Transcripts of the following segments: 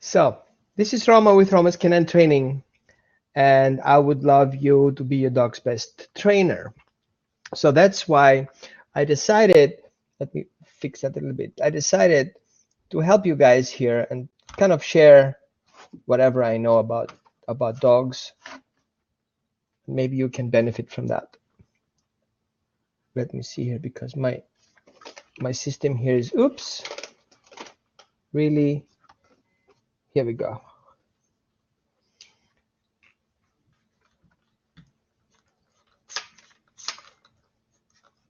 So, this is Roma with Roma's Canine Training, and I would love you to be your dog's best trainer. So that's why I decided, let me fix that a little bit. I decided to help you guys here and kind of share whatever I know about dogs. Maybe you can benefit from that. Let me see here because my system here is, oops, really, here we go.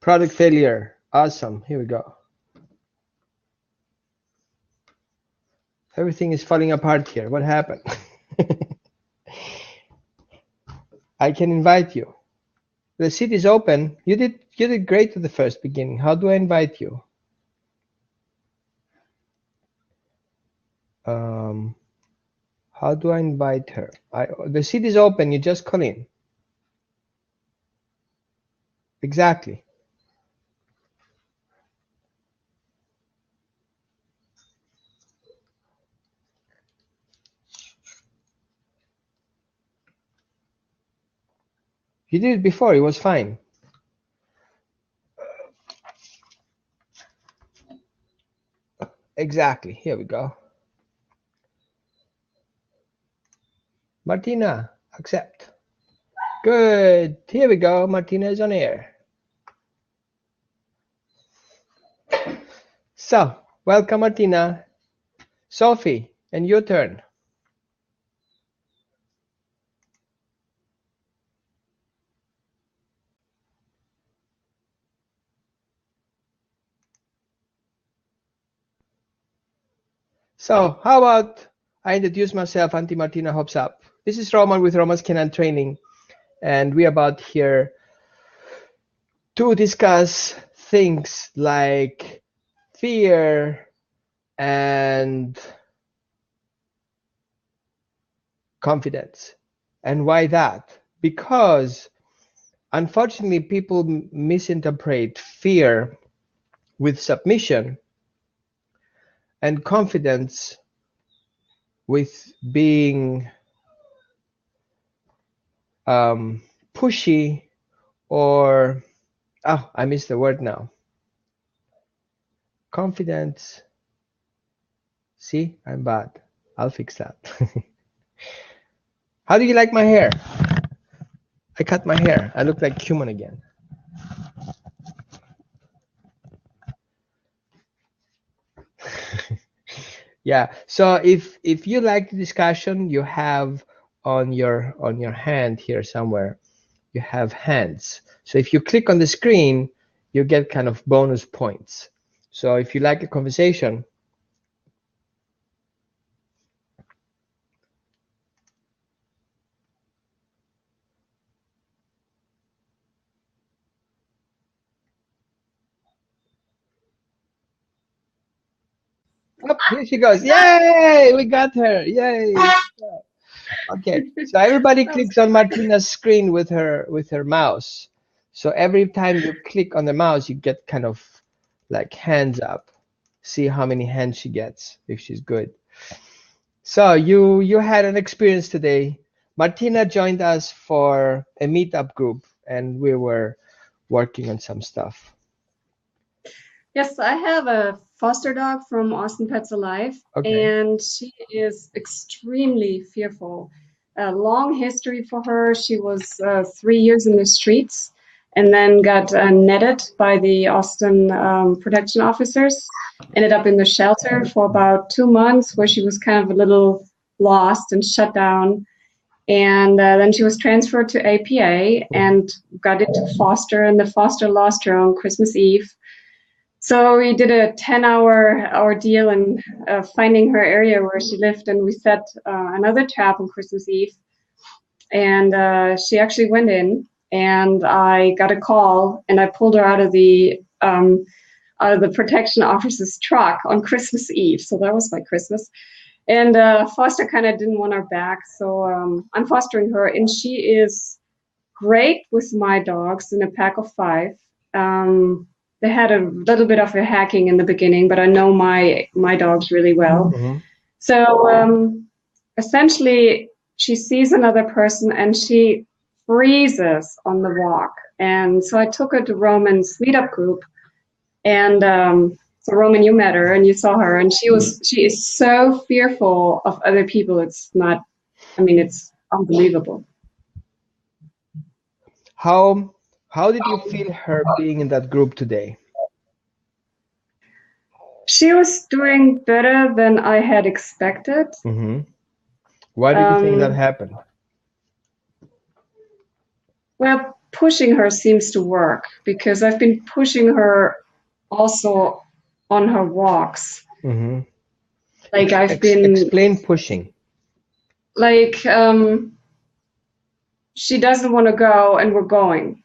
Product failure. Awesome. Here we go. Everything is falling apart here. What happened? I can invite you. The seat is open. You did great at the first beginning. How do I invite you? How do I invite her? The seat is open. You just call in. Exactly. You did it before. It was fine. Exactly. Here we go. Martina, accept. Good. Here we go. Martina is on air. So, welcome, Martina. Sophie, and your turn. So, how about I introduce myself, Auntie Martina hops up. This is Roman with Roman's Canine Training, and we're about here to discuss things like fear and confidence. And why that? Because unfortunately, people misinterpret fear with submission and confidence with being pushy or, oh, I missed the word now. Confidence. See, I'm bad. I'll fix that. How do you like my hair? I cut my hair. I look like human again. Yeah. So if you like the discussion, you have on your hand here somewhere, you have hands. So if you click on the screen, you get kind of bonus points. So if you like a conversation, oh, here she goes. Yay! We got her. Yay! Okay. So everybody clicks on Martina's screen with her mouse. So every time you click on the mouse, you get kind of like hands up. See how many hands she gets if she's good. So you had an experience today. Martina joined us for a meetup group, and we were working on some stuff. Yes, I have a foster dog from Austin Pets Alive, and she is extremely fearful. A long history for her. She was 3 years in the streets and then got netted by the Austin protection officers, ended up in the shelter for about 2 months where she was kind of a little lost and shut down. And then she was transferred to APA and got into foster, and the foster lost her on Christmas Eve. So we did a 10-hour ordeal in finding her area where she lived, and we set another trap on Christmas Eve. And she actually went in, and I got a call, and I pulled her out of the protection officer's truck on Christmas Eve. So that was my Christmas. And Foster kind of didn't want her back, so I'm fostering her, and she is great with my dogs in a pack of 5. They had a little bit of a hacking in the beginning, but I know my dogs really well. Mm-hmm. So essentially, she sees another person and she freezes on the walk. And so I took her to Roman's meetup group, and so Roman, you met her and you saw her, and she is so fearful of other people. It's not, I mean, it's unbelievable. How did you feel her being in that group today? She was doing better than I had expected. Mm-hmm. Why do you think that happened? Well, pushing her seems to work, because I've been pushing her also on her walks. Mm-hmm. Like I've been... Explain pushing. Like she doesn't want to go and we're going.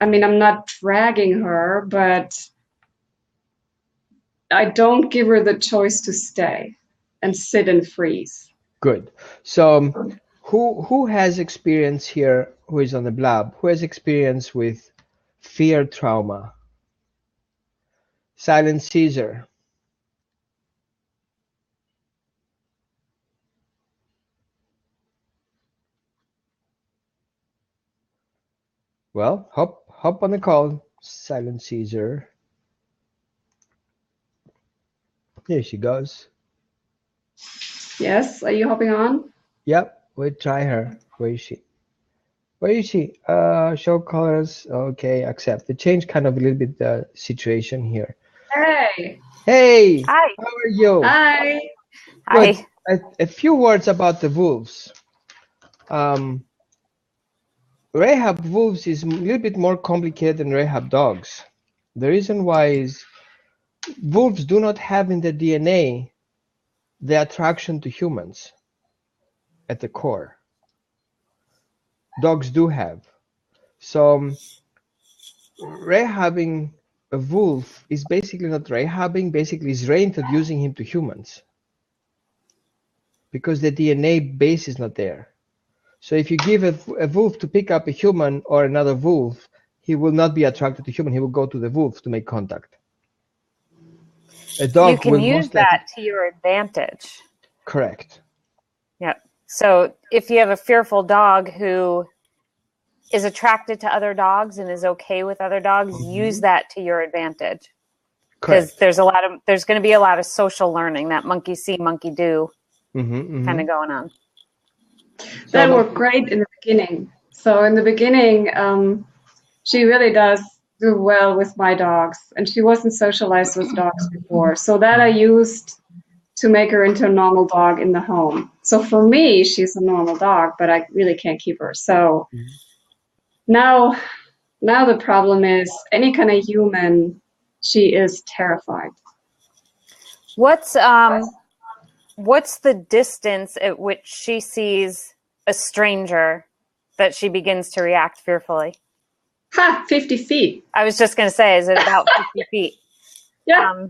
I mean, I'm not dragging her, but I don't give her the choice to stay and sit and freeze. Good. So who has experience here, who is on the blab, who has experience with fear trauma? Silent Caesar. Well, hop on the call, Silent Caesar. Here she goes. Yes, are you hopping on? Yep, we'll try her. Where is she? Where is she? Show colors. Okay, accept. It changed kind of a little bit the situation here. Hey. Hey. Hi. How are you? Hi. Good. Hi. A few words about the wolves. Rehab wolves is a little bit more complicated than rehab dogs. The reason why is wolves do not have in the DNA the attraction to humans at the core. Dogs do have. So rehabbing a wolf is basically not rehabbing, basically is reintroducing him to humans, because the DNA base is not there. So if you give a wolf to pick up a human or another wolf, he will not be attracted to human. He will go to the wolf to make contact. A dog you can use that to your advantage. Correct. Yep. So if you have a fearful dog who is attracted to other dogs and is okay with other dogs, use that to your advantage. Because there's going to be a lot of social learning, that monkey see, monkey do kind of going on. That worked great in the beginning. So in the beginning, she really does do well with my dogs, and she wasn't socialized with dogs before. So that I used to make her into a normal dog in the home. So for me, she's a normal dog, but I really can't keep her. So now the problem is any kind of human, she is terrified. What's the distance at which she sees a stranger that she begins to react fearfully? 50 feet. I was just going to say, is it about 50 feet? Yeah.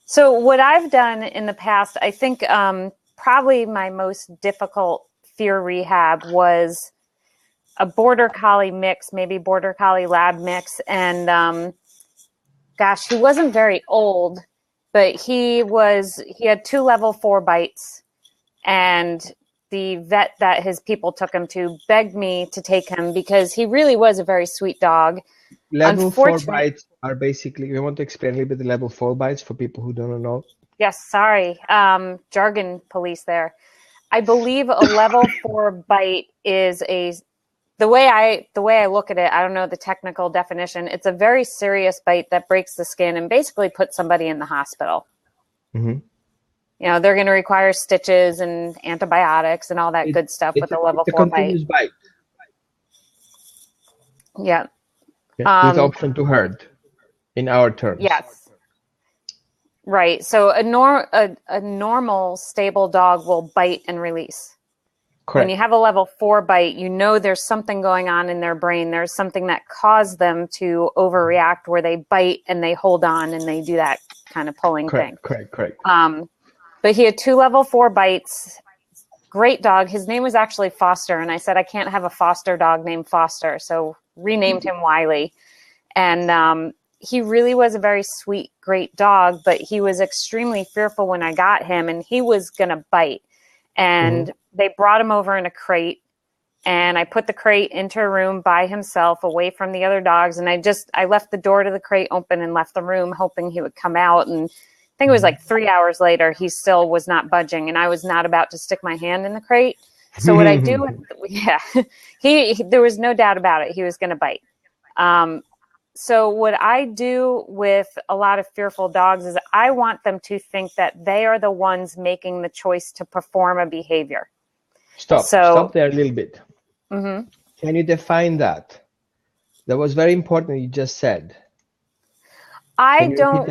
So what I've done in the past, I think probably my most difficult fear rehab was a border collie mix, maybe border collie lab mix. And gosh, he wasn't very old, but he had 2 level 4 bites, and the vet that his people took him to begged me to take him because he really was a very sweet dog. Level 4 bites are basically, we want to explain a little bit the level 4 bites for people who don't know. Yes, sorry. Jargon police there. I believe a level 4 bite is the way I look at it, I don't know the technical definition. It's a very serious bite that breaks the skin and basically puts somebody in the hospital. Mm-hmm. You know, they're going to require stitches and antibiotics and all that good stuff with a level 4 bite. Yeah. With option to herd, in our terms. Yes. Right. So a normal stable dog will bite and release. Correct. When you have a level 4 bite, you know there's something going on in their brain. There's something that caused them to overreact where they bite and they hold on and they do that kind of pulling thing. Correct. But he had 2 level 4 bites. Great dog. His name was actually Foster. And I said, I can't have a foster dog named Foster. So renamed him Wiley. And he really was a very sweet, great dog, but he was extremely fearful when I got him, and he was going to bite. And they brought him over in a crate, and I put the crate into a room by himself away from the other dogs. And I left the door to the crate open and left the room hoping he would come out. And I think it was like 3 hours later, he still was not budging, and I was not about to stick my hand in the crate. So what I do, there was no doubt about it. He was going to bite. So what I do with a lot of fearful dogs is I want them to think that they are the ones making the choice to perform a behavior. Stop there a little bit. Can you define that? That was very important. You just said. I don't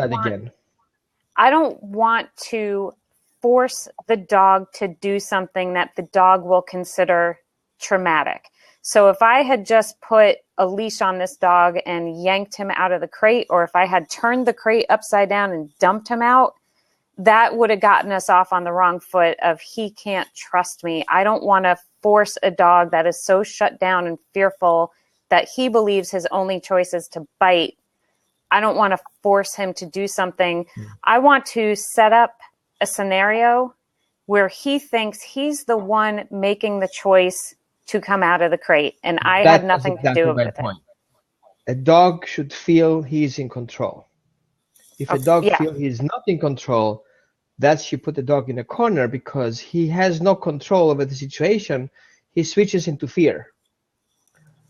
want to force the dog to do something that the dog will consider traumatic. So if I had just put a leash on this dog and yanked him out of the crate, or if I had turned the crate upside down and dumped him out, that would have gotten us off on the wrong foot of he can't trust me. I don't want to force a dog that is so shut down and fearful that he believes his only choice is to bite. I don't want to force him to do something. I want to set up a scenario where he thinks he's the one making the choice to come out of the crate, and I had nothing to do with it. A dog should feel he's in control. If a dog feels he's not in control, that's you put the dog in a corner because he has no control over the situation. He switches into fear.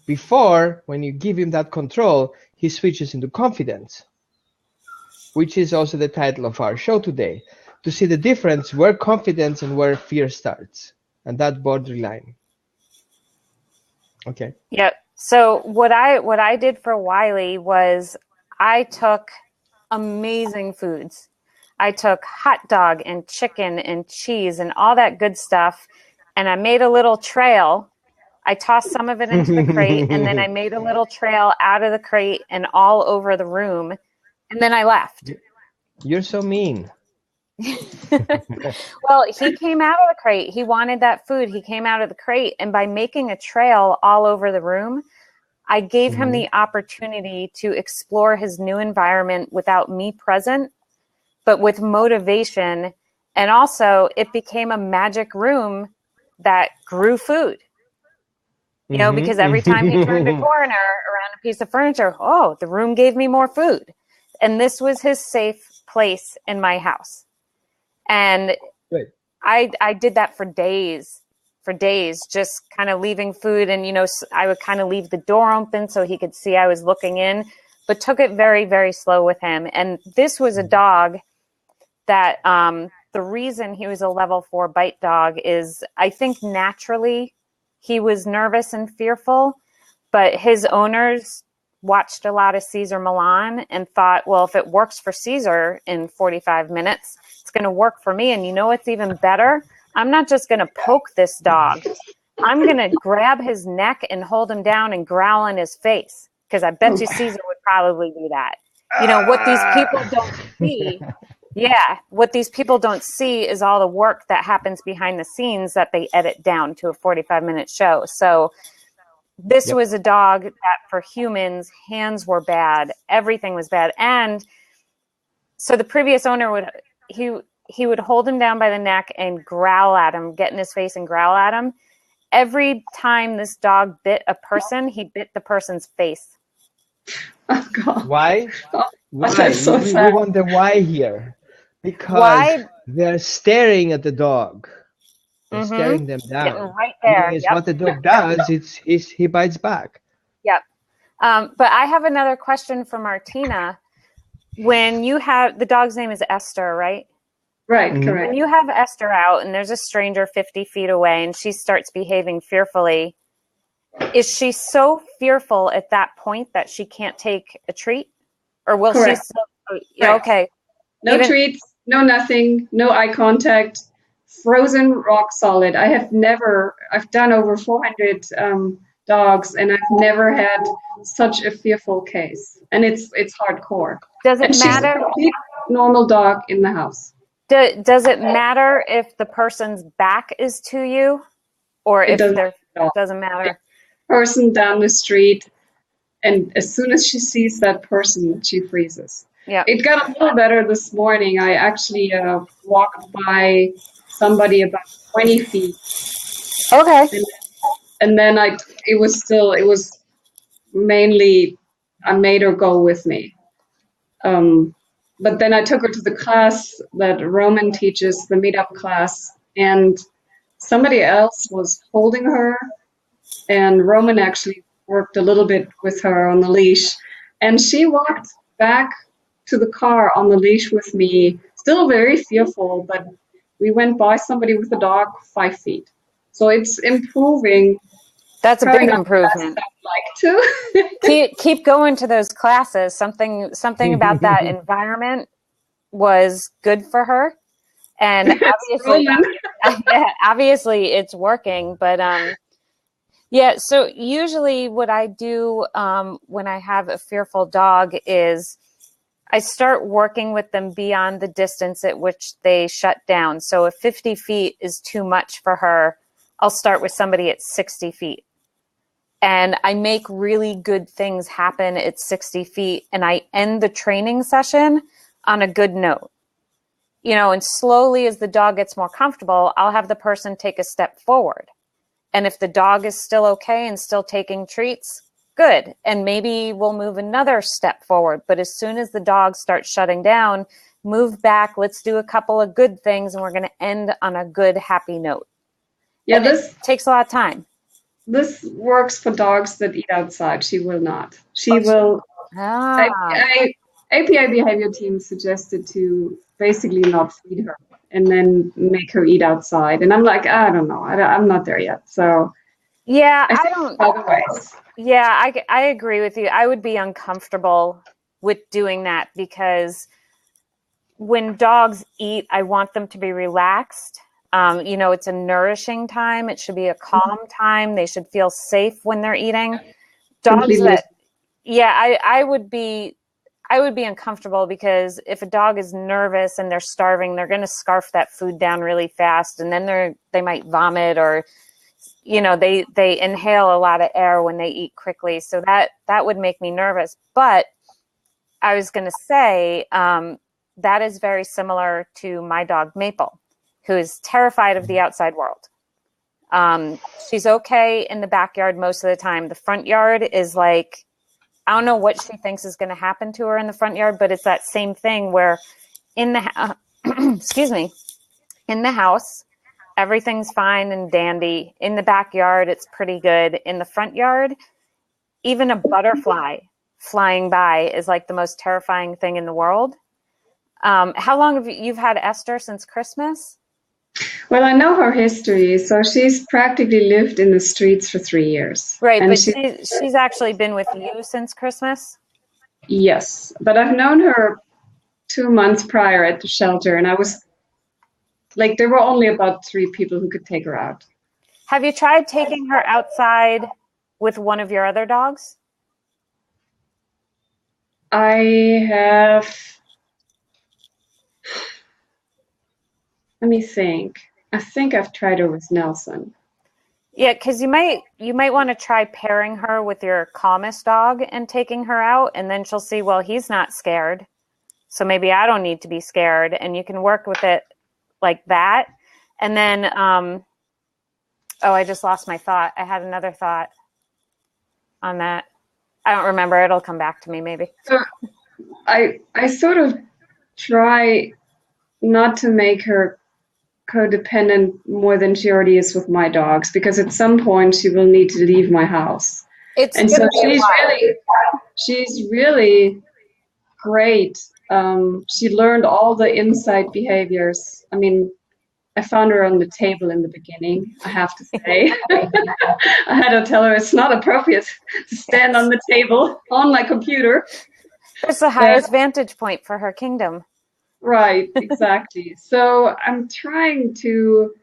Before, when you give him that control, he switches into confidence, which is also the title of our show today, to see the difference where confidence and where fear starts, and that borderline. Okay. Yep. So what I did for Wiley was I took amazing foods. I took hot dog and chicken and cheese and all that good stuff, and I made a little trail. I tossed some of it into the crate, and then I made a little trail out of the crate and all over the room, and then I left. You're so mean. Well, he came out of the crate. He wanted that food. He came out of the crate, and by making a trail all over the room, I gave him the opportunity to explore his new environment without me present, but with motivation. And also it became a magic room that grew food. You know, because every time he turned a corner around a piece of furniture, the room gave me more food. And this was his safe place in my house. And I did that for days, just kind of leaving food. And, you know, I would kind of leave the door open so he could see I was looking in, but took it very, very slow with him. And this was a dog that the reason he was a level 4 bite dog is I think naturally he was nervous and fearful, but his owners watched a lot of Cesar Millan and thought, well, if it works for Cesar in 45 minutes, it's going to work for me. And you know what's even better? I'm not just going to poke this dog. I'm going to grab his neck and hold him down and growl in his face, because I bet you Cesar would probably do that. You know, what these people don't see, what these people don't see is all the work that happens behind the scenes that they edit down to a 45-minute show. So this was a dog that for humans, hands were bad. Everything was bad. And so the previous owner he would hold him down by the neck and growl at him, get in his face and growl at him. Every time this dog bit a person, he bit the person's face. Oh, God. Why? Why? That's so sad. We want the why here. Because they're staring at the dog. They're staring them down. Getting right there. What the dog does is he bites back. Yep. But I have another question for Martina. When you have, the dog's name is Esther, right? Right, correct. When you have Esther out and there's a stranger 50 feet away and she starts behaving fearfully, is she so fearful at that point that she can't take a treat? Or will she still, okay. No treats, no nothing, no eye contact, frozen rock solid. I've done over 400 dogs, and I've never had such a fearful case. And it's hardcore. Does it matter? She's a complete normal dog in the house. Does it matter if the person's back is to you, or if it doesn't matter? Person down the street, And as soon as she sees that person, she freezes. Yeah. It got a little better this morning. I actually walked by somebody about 20 feet. Okay. And then it was mainly, I made her go with me. But then I took her to the class that Roman teaches, the meetup class, and somebody else was holding her, and Roman actually worked a little bit with her on the leash, and she walked back to the car on the leash with me, still very fearful, but we went by somebody with a dog 5 feet. So it's improving. That's a big improvement. I'd like to. Keep going to those classes. Something about that environment was good for her. And obviously it's working, but yeah, so usually what I do when I have a fearful dog is I start working with them beyond the distance at which they shut down. So if 50 feet is too much for her, I'll start with somebody at 60 feet. And I make really good things happen at 60 feet, and I end the training session on a good note. You know, and slowly as the dog gets more comfortable, I'll have the person take a step forward. And if the dog is still okay and still taking treats, good. And maybe we'll move another step forward. But as soon as the dog starts shutting down, move back, let's do a couple of good things, and we're going to end on a good, happy note. Yeah, and this takes a lot of time. This works for dogs that eat outside. She will not. She will. API behavior team suggested to basically not feed her and then make her eat outside. And I'm like, I don't know. I'm not there yet. So yeah, I don't. Other ways. Yeah, I agree with you. I would be uncomfortable with doing that because when dogs eat, I want them to be relaxed. You know, it's a nourishing time. It should be a calm time. They should feel safe when they're eating. Dogs that, yeah, I would be uncomfortable because if a dog is nervous and they're starving, they're going to scarf that food down really fast, and then they might vomit, or, you know, they inhale a lot of air when they eat quickly. So that would make me nervous. But I was going to say that is very similar to my dog Maple, who is terrified of the outside world. She's okay in the backyard most of the time. The front yard is like, I don't know what she thinks is going to happen to her in the front yard, but it's that same thing where in the excuse me, in the house, everything's fine and dandy. In the backyard, it's pretty good. In the front yard, even a butterfly flying by is like the most terrifying thing in the world. How long have you've had Esther? Since Christmas? Well, I know her history, so she's practically lived in the streets for 3 years. Right, and but she's actually been with you since Christmas? Yes, but I've known her 2 months prior at the shelter, and I was, like, there were only about 3 people who could take her out. Have you tried taking her outside with one of your other dogs? I have... Let me think. I think I've tried her with Nelson. Yeah, because you might want to try pairing her with your calmest dog and taking her out, and then she'll see, well, he's not scared, so maybe I don't need to be scared, and you can work with it like that. And then, I just lost my thought. I had another thought on that. I don't remember. It'll come back to me maybe. So I sort of try not to make her codependent more than she already is with my dogs, because at some point she will need to leave my house. And so she's really great. She learned all the inside behaviors. I mean, I found her on the table in the beginning, I have to say. I had to tell her it's not appropriate to stand on the table on my computer. It's the highest vantage point for her kingdom. Right, exactly. So I'm trying to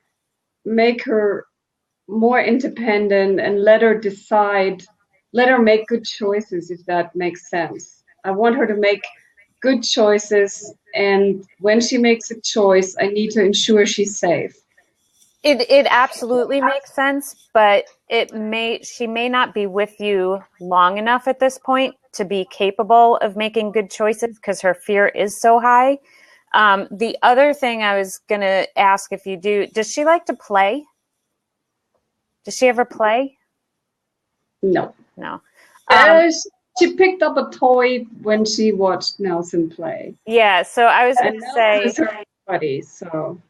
make her more independent and let her decide, let her make good choices, if that makes sense. I want her to make good choices, and when she makes a choice, I need to ensure she's safe. It absolutely makes sense, but she may not be with you long enough at this point to be capable of making good choices because her fear is so high. The other thing I was going to ask if you do, does she like to play? Does she ever play? No. No. She picked up a toy when she watched Nelson play. Yeah, so I was going to say, is her buddy, so.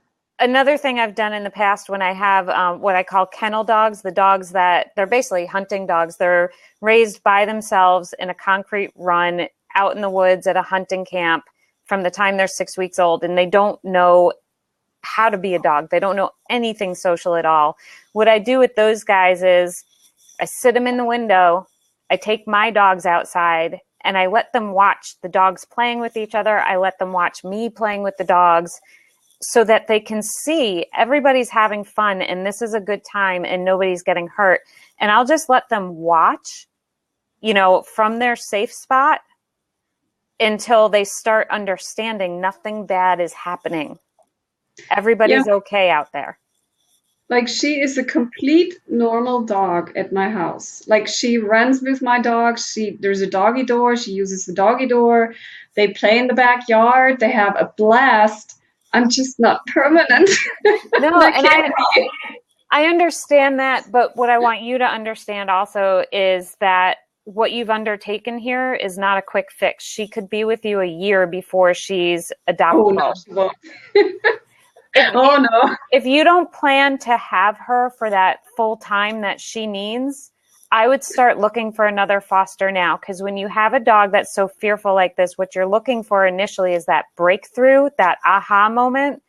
Another thing I've done in the past when I have what I call kennel dogs, the dogs that they're basically hunting dogs. They're raised by themselves in a concrete run out in the woods at a hunting camp from the time they're 6 weeks old, and they don't know how to be a dog. They don't know anything social at all. What I do with those guys is I sit them in the window, I take my dogs outside, and I let them watch the dogs playing with each other. I let them watch me playing with the dogs so that they can see everybody's having fun and this is a good time and nobody's getting hurt. And I'll just let them watch, from their safe spot until they start understanding nothing bad is happening. Everybody's okay out there. Like, she is a complete normal dog at my house. Like, she runs with my dog. There's a doggy door. She uses the doggy door. They play in the backyard. They have a blast. I'm just not permanent. No, and I understand that. But what I want you to understand also is that what you've undertaken here is not a quick fix. She could be with you a year before she's adoptable. Oh, no. If you don't plan to have her for that full time that she needs, I would start looking for another foster now. Because when you have a dog that's so fearful like this, what you're looking for initially is that breakthrough, that aha moment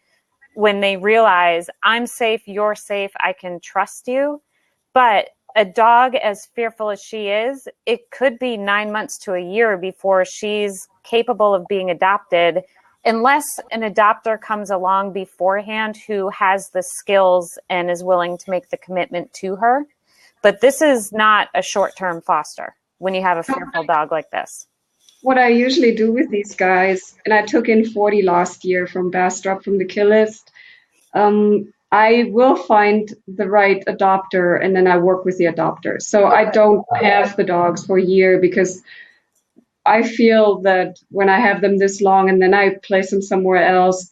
when they realize I'm safe, you're safe, I can trust you. But a dog as fearful as she is, it could be 9 months to a year before she's capable of being adopted, unless an adopter comes along beforehand who has the skills and is willing to make the commitment to her. But this is not a short-term foster when you have a fearful dog like this. What I usually do with these guys, and I took in 40 last year from Bastrop from the kill list, I will find the right adopter and then I work with the adopter. So I don't have the dogs for a year because I feel that when I have them this long and then I place them somewhere else,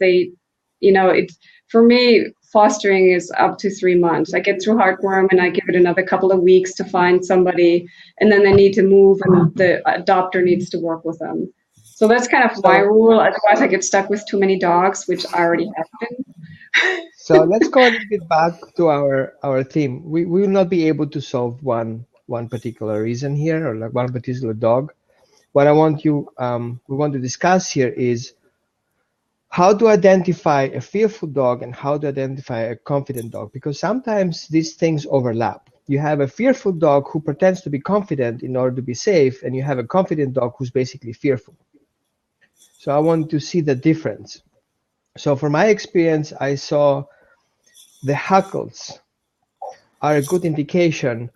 for me, fostering is up to 3 months. I get through heartworm and I give it another couple of weeks to find somebody, and then they need to move and the adopter needs to work with them. So that's kind of my rule. Otherwise I get stuck with too many dogs, which I already have been. So let's go a little bit back to our theme. We will not be able to solve one particular reason here, or like one particular dog. What we want to discuss here is how to identify a fearful dog and how to identify a confident dog, because sometimes these things overlap. You have a fearful dog who pretends to be confident in order to be safe, and you have a confident dog who's basically fearful. So I want to see the difference. So from my experience, I saw the hackles are a good indication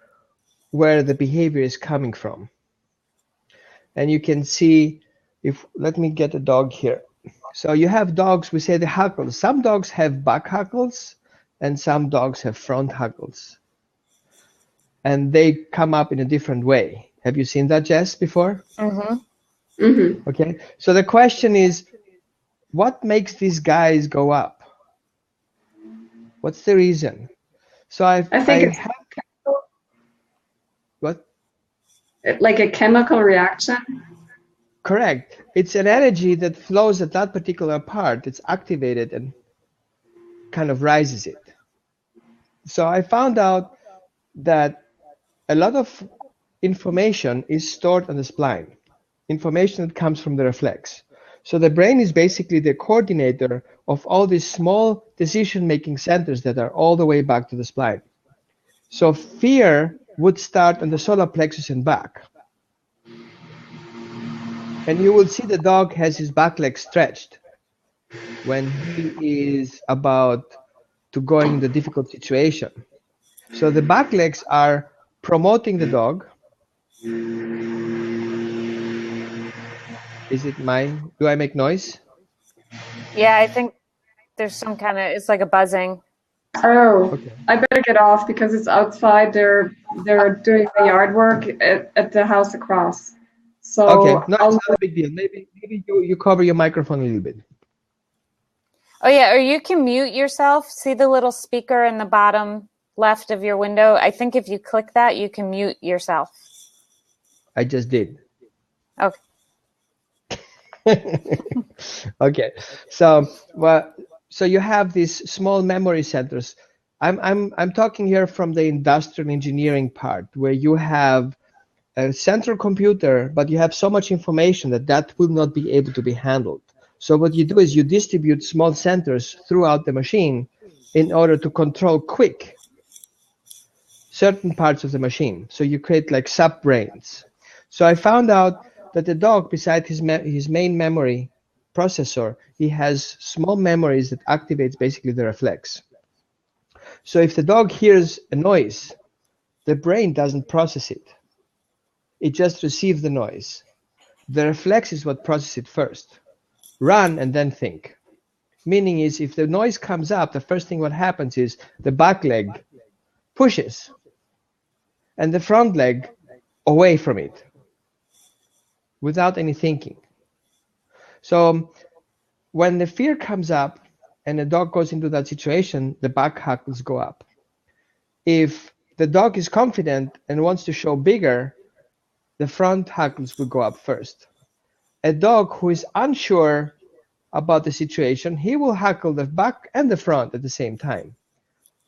where the behavior is coming from. And you can see, let me get a dog here. So you have dogs, we say the hackles. Some dogs have back hackles and some dogs have front hackles. And they come up in a different way. Have you seen that, Jess, before? Mm-hmm. Mm-hmm. Okay, so the question is, what makes these guys go up? What's the reason? So I think what? Like a chemical reaction? Correct. It's an energy that flows at that particular part. It's activated and kind of rises it. So I found out that a lot of information is stored on the spine, information that comes from the reflex. So the brain is basically the coordinator of all these small decision-making centers that are all the way back to the spine. So fear would start on the solar plexus and back. And you will see the dog has his back leg stretched when he is about to go in the difficult situation. So the back legs are promoting the dog. Is it mine? Do I make noise? Yeah, I think there's some kind of, it's like a buzzing. Oh, Okay. I better get off because it's outside. They're doing the yard work at the house across. Okay. So No, I'll. it's not a big deal. Maybe you cover your microphone a little bit. Oh yeah, or you can mute yourself. See the little speaker in the bottom left of your window? I think if you click that, you can mute yourself. I just did. Okay. Okay. So so you have these small memory centers. I'm talking here from the industrial engineering part, where you have a central computer, but you have so much information that will not be able to be handled. So what you do is you distribute small centers throughout the machine in order to control quick certain parts of the machine. So you create like sub-brains. So I found out that the dog, besides his main memory processor, he has small memories that activates basically the reflex. So if the dog hears a noise, the brain doesn't process it. It just receives the noise. The reflex is what processes it first. Run and then think. Meaning is, if the noise comes up, the first thing what happens is the back leg pushes and the front leg away from it without any thinking. So when the fear comes up and the dog goes into that situation, the back hackles go up. If the dog is confident and wants to show bigger, the front hackles will go up first. A dog who is unsure about the situation, he will hackle the back and the front at the same time.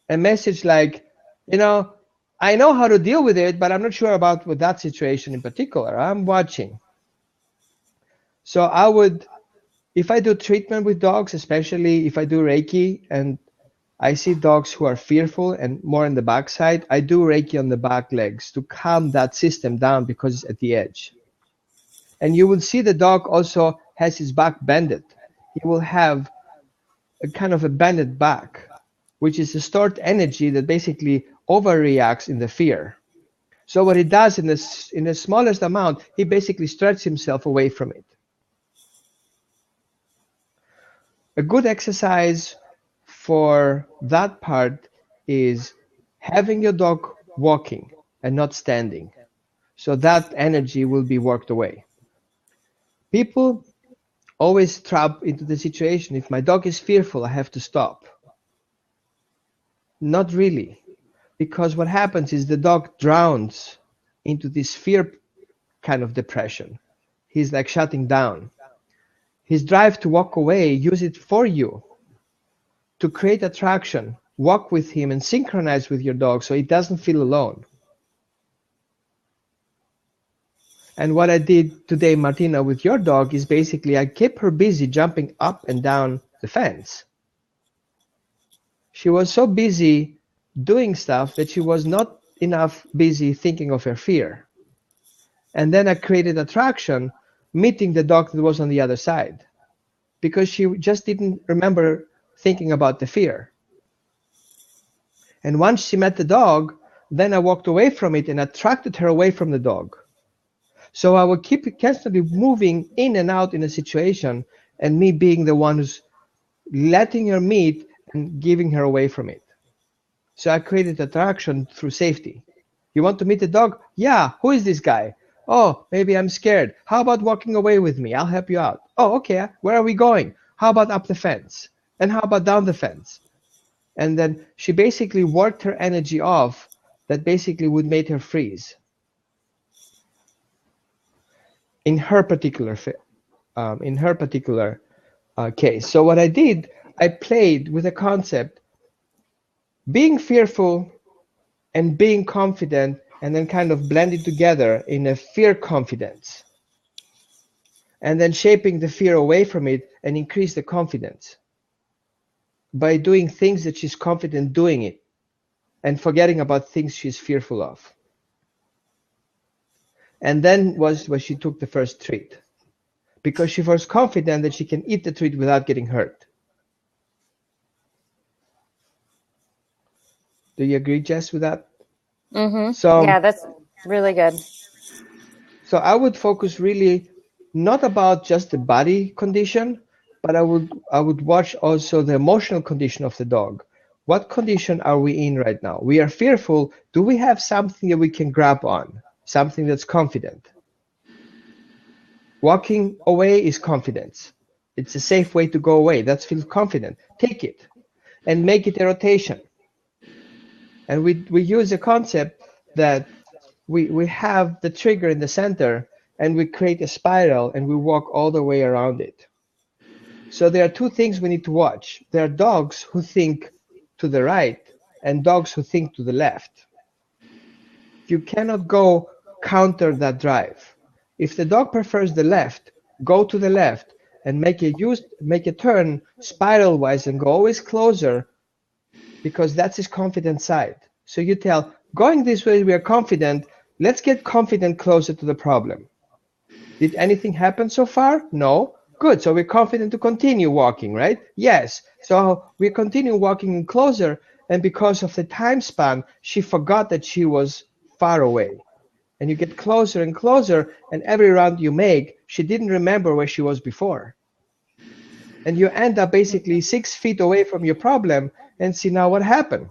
A message like, you know, I know how to deal with it, but I'm not sure about with that situation in particular. I'm watching. So I would, if I do treatment with dogs, especially if I do Reiki and I see dogs who are fearful and more on the backside, I do Reiki on the back legs to calm that system down because it's at the edge. And you will see the dog also has his back bended. He will have a kind of a bended back, which is a stored energy that basically overreacts in the fear. So what he does in the smallest amount, he basically stretches himself away from it. A good exercise for that part is having your dog walking and not standing. So that energy will be worked away. People always trap into the situation, if my dog is fearful, I have to stop. Not really, because what happens is the dog drowns into this fear kind of depression. He's like shutting down. His drive to walk away, use it for you to create attraction. Walk with him and synchronize with your dog so he doesn't feel alone. And what I did today, Martina, with your dog is basically I kept her busy jumping up and down the fence. She was so busy doing stuff that she was not enough busy thinking of her fear. And then I created attraction, meeting the dog that was on the other side, because she just didn't remember thinking about the fear. And once she met the dog, then I walked away from it and attracted her away from the dog. So I would keep constantly moving in and out in a situation, and me being the one who's letting her meet and giving her away from it. So I created attraction through safety. You want to meet the dog? Yeah, who is this guy? Oh, maybe I'm scared. How about walking away with me? I'll help you out. Oh, okay, where are we going? How about up the fence? And how about down the fence? And then she basically worked her energy off that basically would make her freeze. In her particular case. So what I did, I played with a concept, being fearful and being confident, and then kind of blended together in a fear confidence. And then shaping the fear away from it and increase the confidence by doing things that she's confident doing it and forgetting about things she's fearful of. And then was where she took the first treat, because she was confident that she can eat the treat without getting hurt. Do you agree, Jess, with that? Mm-hmm. So yeah, that's really good. So I would focus really not about just the body condition, but I would watch also the emotional condition of the dog. what condition are we in right now? We are fearful. Do we have something that we can grab on? Something that's confident. Walking away is confidence. It's a safe way to go away. That's feel confident. Take it and make it a rotation. And we use a concept that we have the trigger in the center and we create a spiral and we walk all the way around it. So there are two things we need to watch. There are dogs who think to the right and dogs who think to the left. You cannot go counter that drive. If the dog prefers the left, go to the left and make a turn spiral wise and go always closer, because that's his confident side. So you tell, going this way we are confident, let's get confident closer to the problem. Did anything happen so far? No. Good. So we're confident to continue walking, right? Yes. So we continue walking closer, and because of the time span, she forgot that she was far away. And you get closer and closer, and every round you make, she didn't remember where she was before. And you end up basically 6 feet away from your problem and see now what happened.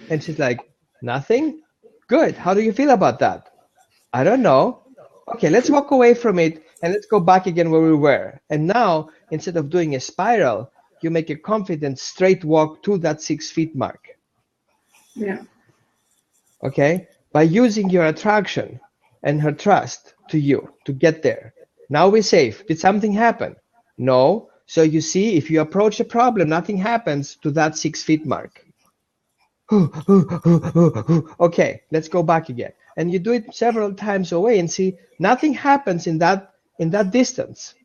And she's like, nothing? Good. How do you feel about that? I don't know. Okay, let's walk away from it and let's go back again where we were. And now, instead of doing a spiral, you make a confident straight walk to that 6 feet mark. Yeah. Okay? By using your attraction and her trust to you to get there. Now we're safe. Did something happen? No. So you see, if you approach a problem, nothing happens to that 6 feet mark. Okay, let's go back again. And you do it several times away and see nothing happens in that distance.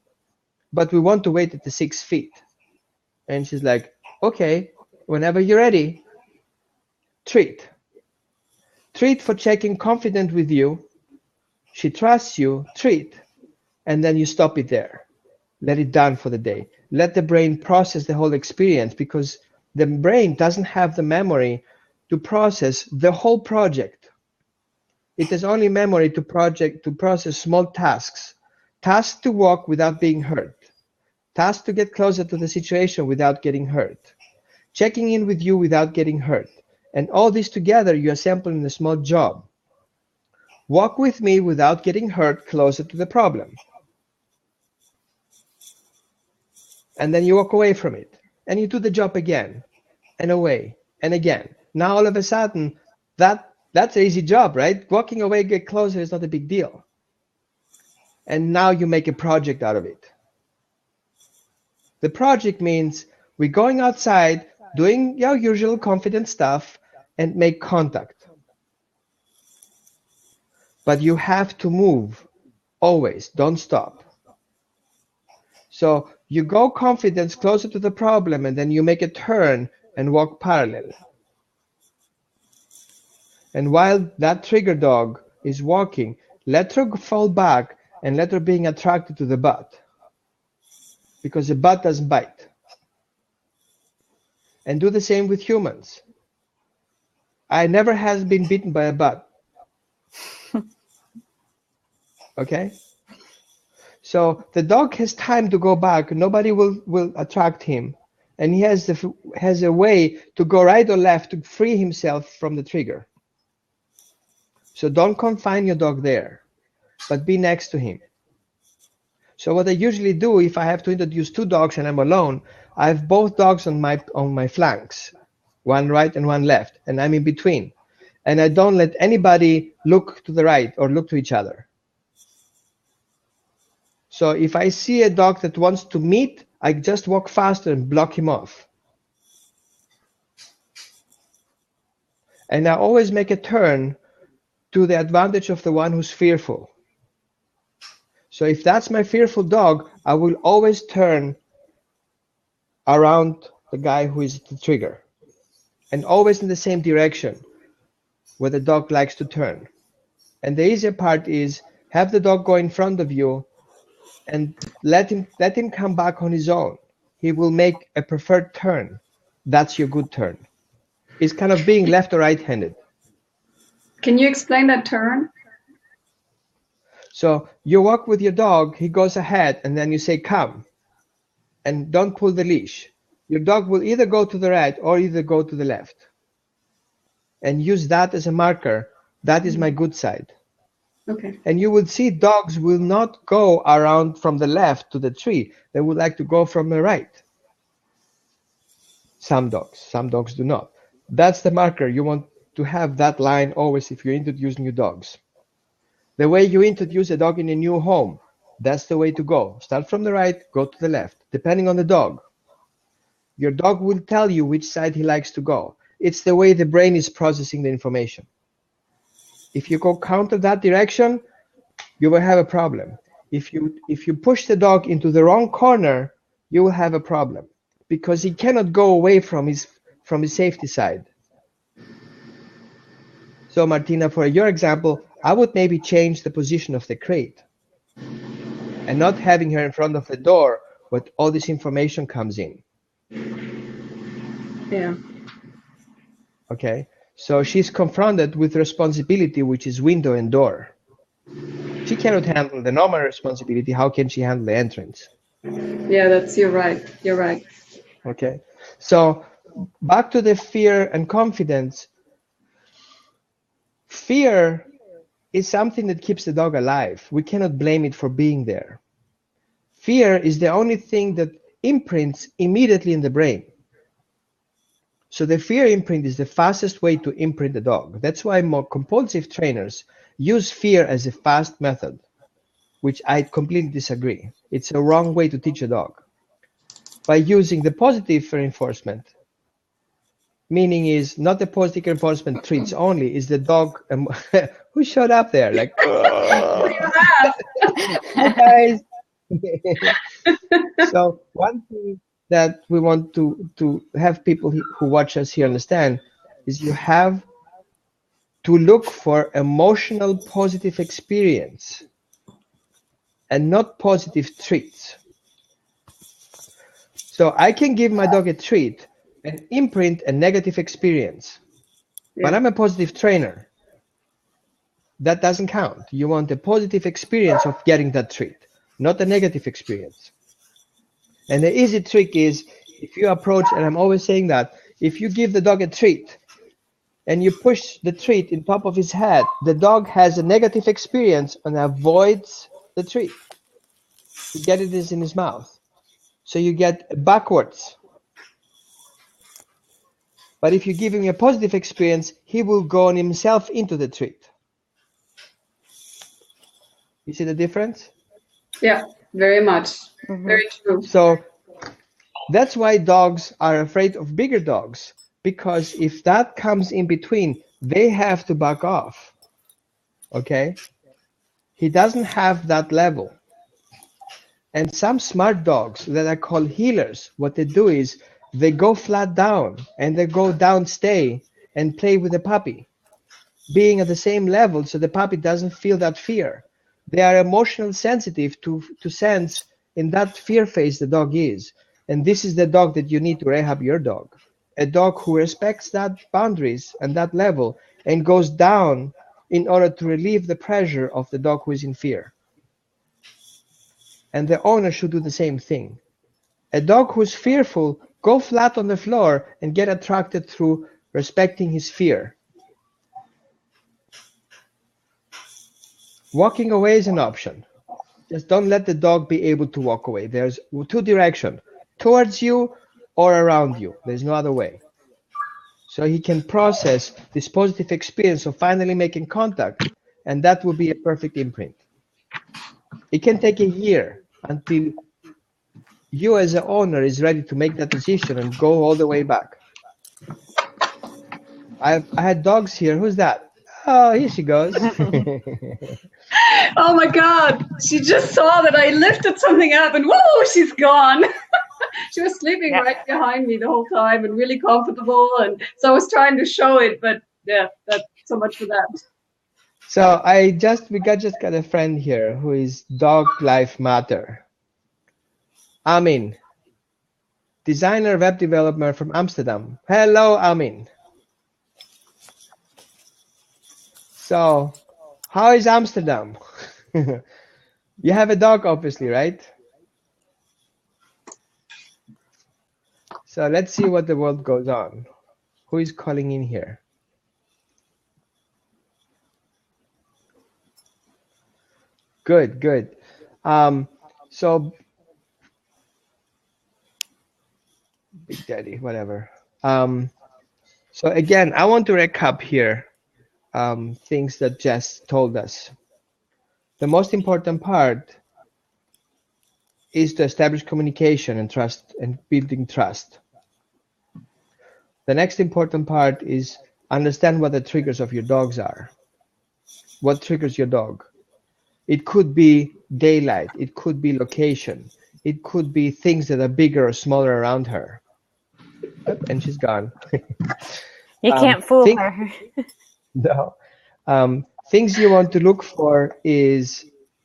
But we want to wait at the 6 feet. And she's like, okay, whenever you're ready, treat. Treat for checking confident with you. She trusts you, treat. And then you stop it there. Let it down for the day. Let the brain process the whole experience, because the brain doesn't have the memory to process the whole project. It has only memory to process small tasks. Tasks to walk without being hurt. Tasks to get closer to the situation without getting hurt. Checking in with you without getting hurt. And all this together you assemble in a small job. Walk with me without getting hurt closer to the problem. And then you walk away from it. And you do the job again. And away. And again. Now all of a sudden, that's an easy job, right? Walking away, get closer is not a big deal. And now you make a project out of it. The project means we're going outside, doing your usual confident stuff, and make contact. But you have to move. Always. Don't stop. So you go confidence closer to the problem, and then you make a turn and walk parallel. And while that trigger dog is walking, let her fall back and let her being attracted to the butt. Because the butt doesn't bite. And do the same with humans. I never has been bitten by a butt. Okay? So the dog has time to go back. Nobody will attract him. And he has a way to go right or left to free himself from the trigger. So don't confine your dog there, but be next to him. So what I usually do, if I have to introduce two dogs and I'm alone, I have both dogs on my flanks, one right and one left, and I'm in between. And I don't let anybody look to the right or look to each other. So if I see a dog that wants to meet, I just walk faster and block him off. And I always make a turn to the advantage of the one who's fearful. So if that's my fearful dog, I will always turn around the guy who is the trigger. And always in the same direction where the dog likes to turn. And the easier part is have the dog go in front of you and let him come back on his own. He will make a preferred turn. That's your good turn. It's kind of being left or right-handed. Can you explain that turn? So you walk with your dog, he goes ahead, and then you say, come. And don't pull the leash. your dog will either go to the right or either go to the left. And use that as a marker. That is my good side. Okay. And you would see dogs will not go around from the left to the tree. They would like to go from the right. Some dogs do not. That's the marker. You want to have that line always if you introduce new dogs. The way you introduce a dog in a new home, that's the way to go. Start from the right, go to the left, depending on the dog. Your dog will tell you which side he likes to go. It's the way the brain is processing the information. If you go counter that direction, you will have a problem. If you push the dog into the wrong corner, you will have a problem because he cannot go away from his safety side. So Martina, for your example, I would maybe change the position of the crate and not having her in front of the door where all this information comes in. Yeah. Okay, so she's confronted with responsibility, which is window and door. She cannot handle the normal responsibility. How can she handle the entrance? Yeah, you're right. You're right. Okay, so back to the fear and confidence. Fear is something that keeps the dog alive. We cannot blame it for being there. Fear is the only thing that imprints immediately in the brain. So the fear imprint is the fastest way to imprint the dog. That's why more compulsive trainers use fear as a fast method, which I completely disagree. It's a wrong way to teach a dog. By using the positive reinforcement, meaning is not the positive reinforcement treats only, is the dog who showed up there like, hi guys. So one thing that we want to have people who watch us here understand is you have to look for emotional positive experience and not positive treats. So I can give my dog a treat and imprint a negative experience, but I'm a positive trainer. That doesn't count. You want a positive experience of getting that treat, not a negative experience. And the easy trick is if you approach, and I'm always saying that, if you give the dog a treat and you push the treat in top of his head, the dog has a negative experience and avoids the treat. You get it is in his mouth. So you get backwards. But if you give him a positive experience, he will go on himself into the treat. You see the difference? Yeah, very much. Mm-hmm. Very true. So that's why dogs are afraid of bigger dogs, because if that comes in between, they have to back off. Okay? He doesn't have that level. And some smart dogs that I call healers, what they do is they go flat down and they go down stay and play with the puppy, being at the same level so the puppy doesn't feel that fear. They are emotionally sensitive to sense in that fear phase the dog is. And this is the dog that you need to rehab your dog. A dog who respects that boundaries and that level and goes down in order to relieve the pressure of the dog who is in fear. And the owner should do the same thing. A dog who's fearful, go flat on the floor and get attracted through respecting his fear. Walking away is an option. Just don't let the dog be able to walk away. There's two directions, towards you or around you. There's no other way. So he can process this positive experience of finally making contact, and that will be a perfect imprint. It can take a year until you as an owner is ready to make that decision and go all the way back. I had dogs here. Who's that? Oh, here she goes. Oh my God. She just saw that I lifted something up and whoa, she's gone. She was sleeping right behind me the whole time and really comfortable. And so I was trying to show it, but yeah, that's so much for that. So we just got a friend here who is Dog Life Matter. Amin, designer, web developer from Amsterdam. Hello, Amin. So, how is Amsterdam? You have a dog, obviously, right? So So let's see what the world goes on. Who is calling in here? Good, good. So Big Daddy, whatever. So again, I want to recap here things that Jess told us. The most important part is to establish communication and trust and building trust. The next important part is understand what the triggers of your dogs are. What triggers your dog? It could be daylight, it could be location, it could be things that are bigger or smaller around her. And she's gone. You can't fool her. No. Things you want to look for is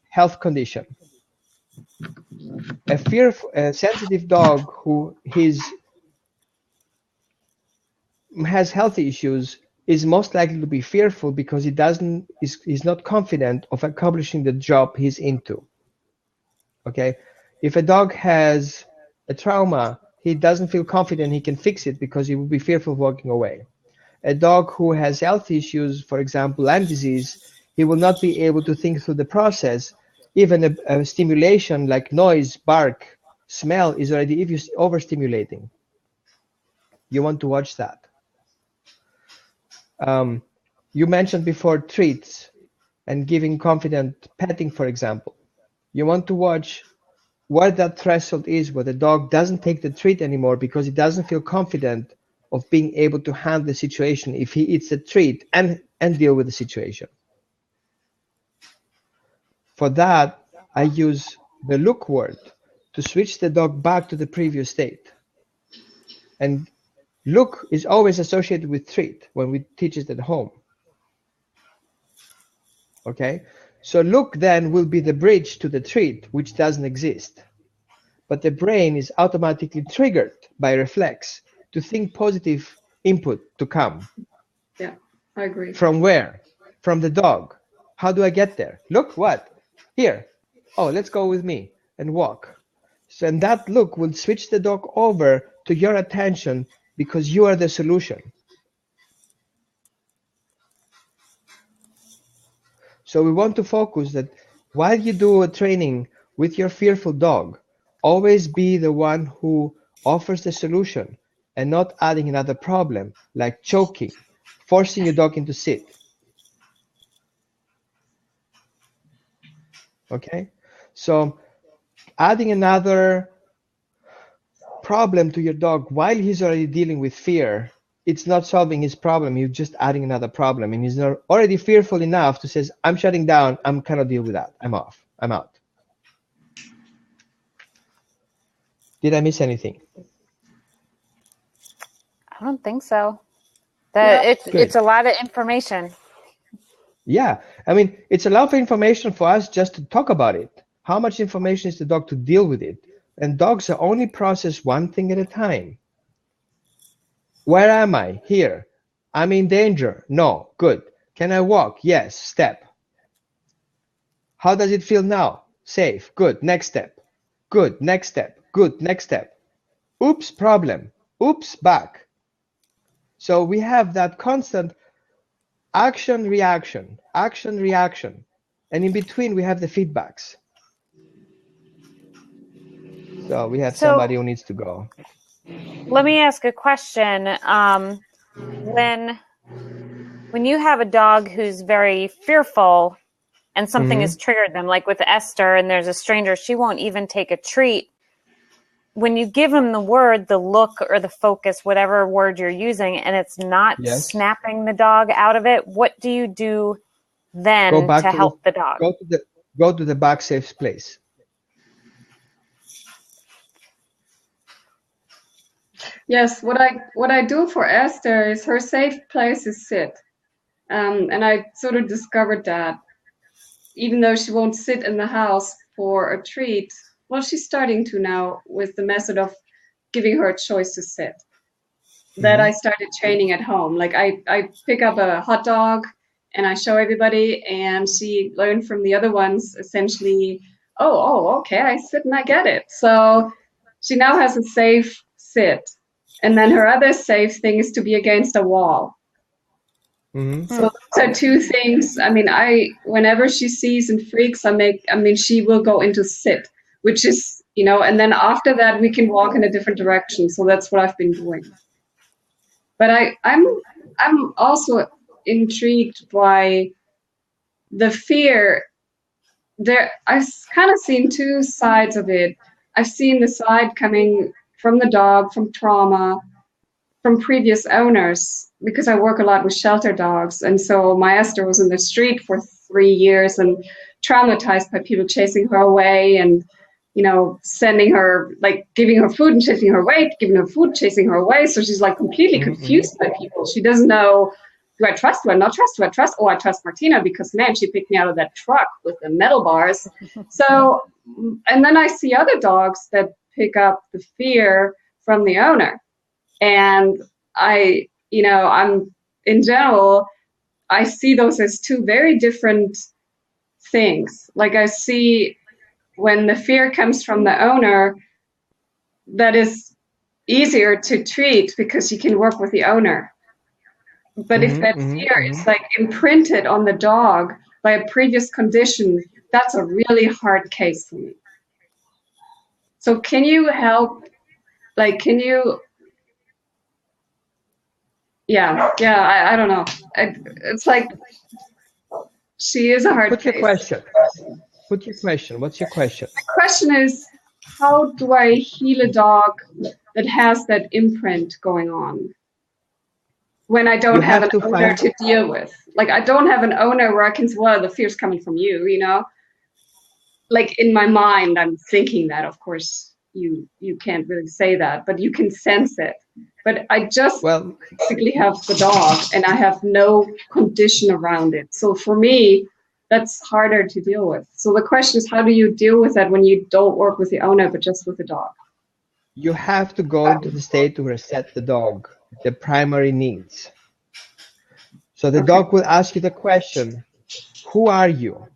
health condition. A sensitive dog who has health issues is most likely to be fearful because he's not confident of accomplishing the job he's into. Okay, if a dog has a trauma, he doesn't feel confident he can fix it because he will be fearful of walking away. A dog who has health issues, for example, Lyme disease, he will not be able to think through the process. Even a stimulation like noise, bark, smell is already overstimulating. You want to watch that. You mentioned before treats and giving confident petting, for example. You want to watch what that threshold is where the dog doesn't take the treat anymore because he doesn't feel confident of being able to handle the situation if he eats the treat and deal with the situation. For that, I use the look word to switch the dog back to the previous state. And look is always associated with treat when we teach it at home. Okay, so look then will be the bridge to the treat, which doesn't exist. But the brain is automatically triggered by reflex to think positive input to come. Yeah, I agree. From where? From the dog. How do I get there? Look, what? Here. Oh, let's go with me and walk. So, and that look will switch the dog over to your attention because you are the solution. So we want to focus that while you do a training with your fearful dog, always be the one who offers the solution and not adding another problem like choking, forcing your dog into sit. Okay, so adding another problem to your dog while he's already dealing with fear, it's not solving his problem. You're just adding another problem, and he's not already fearful enough to say, I'm shutting down, I'm cannot deal with that, I'm off, I'm out. Did I miss anything? I don't think so. It's a lot of information. Yeah, I mean, it's a lot of information for us just to talk about it. How much information is the dog to deal with it? And dogs are only process one thing at a time. Where am I? Here. I'm in danger. No. Good. Can I walk? Yes. Step. How does it feel now? Safe. Good. Next step. Good. Next step. Good. Next step. Oops. Problem. Oops. Back. So we have that constant action, reaction, action, reaction. And in between, we have the feedbacks. So we have somebody who needs to go. Let me ask a question. When you have a dog who's very fearful and something has triggered them, like with Esther, and there's a stranger, she won't even take a treat. When you give them the word, the look, or the focus, whatever word you're using, and it's not snapping the dog out of it, what do you do then to help the dog? Go to the back safe place. Yes, what I do for Esther is her safe place is sit. And I sort of discovered that even though she won't sit in the house for a treat, well, she's starting to now with the method of giving her a choice to sit. That I started training at home. Like I pick up a hot dog and I show everybody, and she learned from the other ones essentially, okay, I sit and I get it. So she now has a safe sit. And then her other safe thing is to be against a wall. Mm-hmm. So those are two things. I mean, whenever she sees and freaks, she will go into sit, which is, and then after that we can walk in a different direction. So that's what I've been doing. But I'm also intrigued by the fear. I've kind of seen two sides of it. I've seen the side coming from the dog, from trauma, from previous owners, because I work a lot with shelter dogs. And so my Esther was in the street for 3 years and traumatized by people chasing her away and, sending her, like giving her food and chasing her away, giving her food, chasing her away. So she's like completely confused by people. She doesn't know, do I trust? Do I not trust? Do I trust? Oh, I trust Martina because, man, she picked me out of that truck with the metal bars. So, and then I see other dogs that pick up the fear from the owner. And I'm in general, I see those as two very different things. Like I see when the fear comes from the owner, that is easier to treat because you can work with the owner. But if that fear is like imprinted on the dog by a previous condition, that's a really hard case for me. So can you help, I don't know. It's like she is a hard case. Put your question. What's your question? My question is, how do I heal a dog that has that imprint going on when I don't have an owner to deal with? Like, I don't have an owner where I can say, well, the fear's coming from you, Like, in my mind, I'm thinking that, of course, you can't really say that, but you can sense it. But I just basically have the dog, and I have no condition around it. So for me, that's harder to deal with. So the question is, how do you deal with that when you don't work with the owner, but just with the dog? You have to go into the state to reset the dog, the primary needs. So the dog will ask you the question, who are you?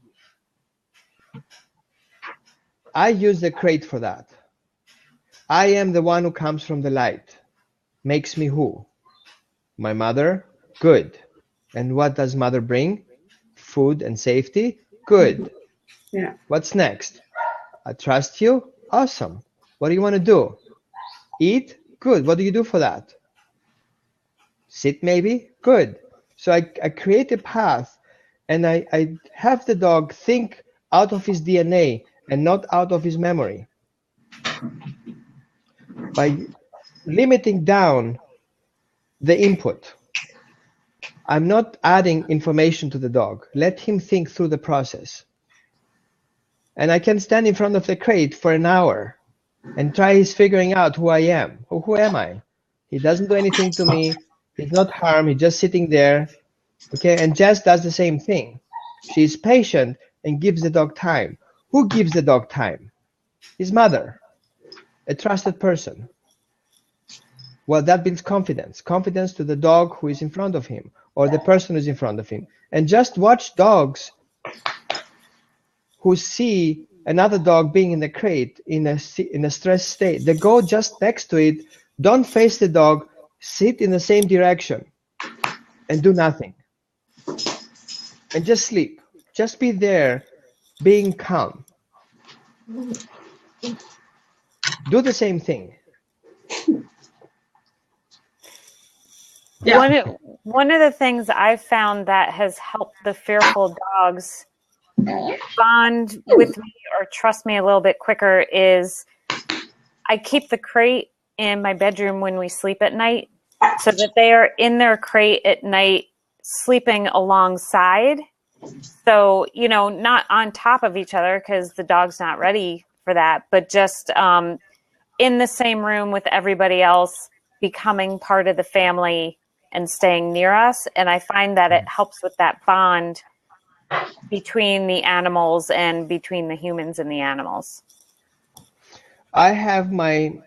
I use the crate for that. I am the one who comes from the light. Makes me who? My mother? Good. And what does mother bring? Food and safety? Good. Yeah. What's next? I trust you? Awesome. What do you want to do? Eat? Good. What do you do for that? Sit maybe? Good. So I create a path, and I have the dog think out of his DNA and not out of his memory. By limiting down the input, I'm not adding information to the dog. Let him think through the process. And I can stand in front of the crate for an hour and try his figuring out who I am. Who am I? He doesn't do anything to me. He's not harmed. He's just sitting there. Okay, and Jess does the same thing. She's patient and gives the dog time. Who gives the dog time? His mother, a trusted person. Well, that builds confidence to the dog who is in front of him or the person who's in front of him. And just watch dogs who see another dog being in the crate in a stressed state. They go just next to it, don't face the dog, sit in the same direction and do nothing. And just sleep. Just be there, being calm. Do the same thing. Yeah. One of the things I've found that has helped the fearful dogs bond with me or trust me a little bit quicker is I keep the crate in my bedroom when we sleep at night so that they are in their crate at night sleeping alongside. So, not on top of each other because the dog's not ready for that, but just in the same room with everybody else, becoming part of the family and staying near us. And I find that it helps with that bond between the animals and between the humans and the animals. I have my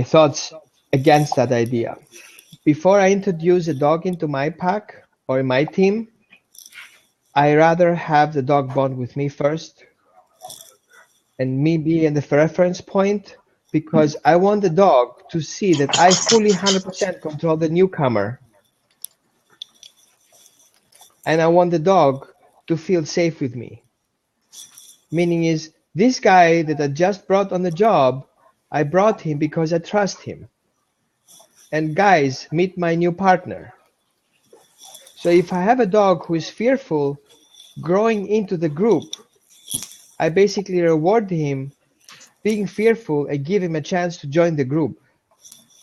thoughts against that idea. Before I introduce a dog into my pack or in my team, I rather have the dog bond with me first and me be in the reference point because I want the dog to see that I fully 100% control the newcomer. And I want the dog to feel safe with me. Meaning is, this guy that I just brought on the job, I brought him because I trust him. And guys, meet my new partner. So if I have a dog who is fearful growing into the group, I basically reward him being fearful and give him a chance to join the group.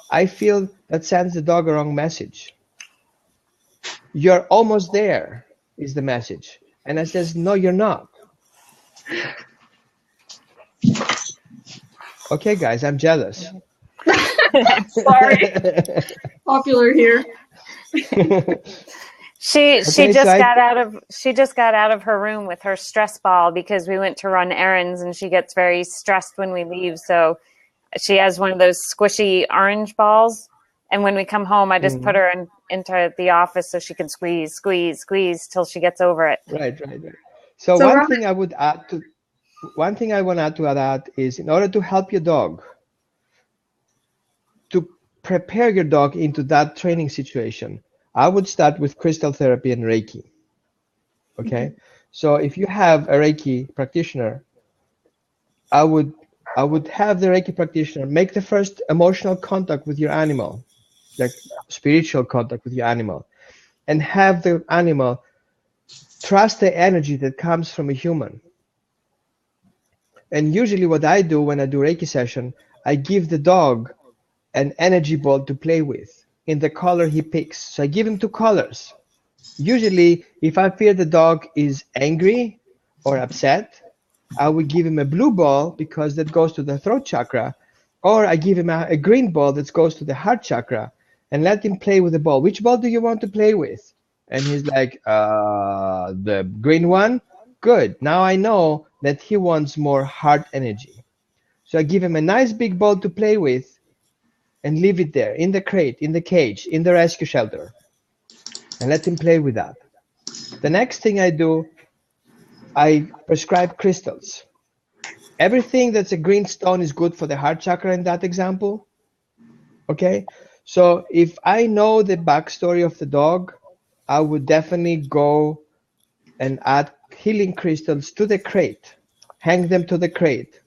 I feel that sends the dog a wrong message. You're almost there is the message. And I says, no, you're not. Okay, guys, I'm jealous. Sorry. Popular here. She just got out of her room with her stress ball because we went to run errands, and she gets very stressed when we leave. So she has one of those squishy orange balls, and when we come home, I just put her into the office so she can squeeze till she gets over it. Right. So one thing I want to add to that is, in order to help your dog, to prepare your dog into that training situation, I would start with crystal therapy and Reiki. Okay, so if you have a Reiki practitioner, I would have the Reiki practitioner make the first emotional contact with your animal, like spiritual contact with your animal, and have the animal trust the energy that comes from a human. And usually what I do when I do Reiki session, I give the dog an energy ball to play with in the color he picks. So I give him 2 colors. Usually, if I feel the dog is angry or upset, I will give him a blue ball because that goes to the throat chakra, or I give him a green ball that goes to the heart chakra, and let him play with the ball. Which ball do you want to play with? And he's like, the green one? Good. Now I know that he wants more heart energy. So I give him a nice big ball to play with, and leave it there in the crate, in the cage, in the rescue shelter, and let him play with that. The next thing I do, I prescribe crystals. Everything that's a green stone is good for the heart chakra in that example. Okay, so if I know the backstory of the dog, I would definitely go and add healing crystals to the crate, hang them to the crate.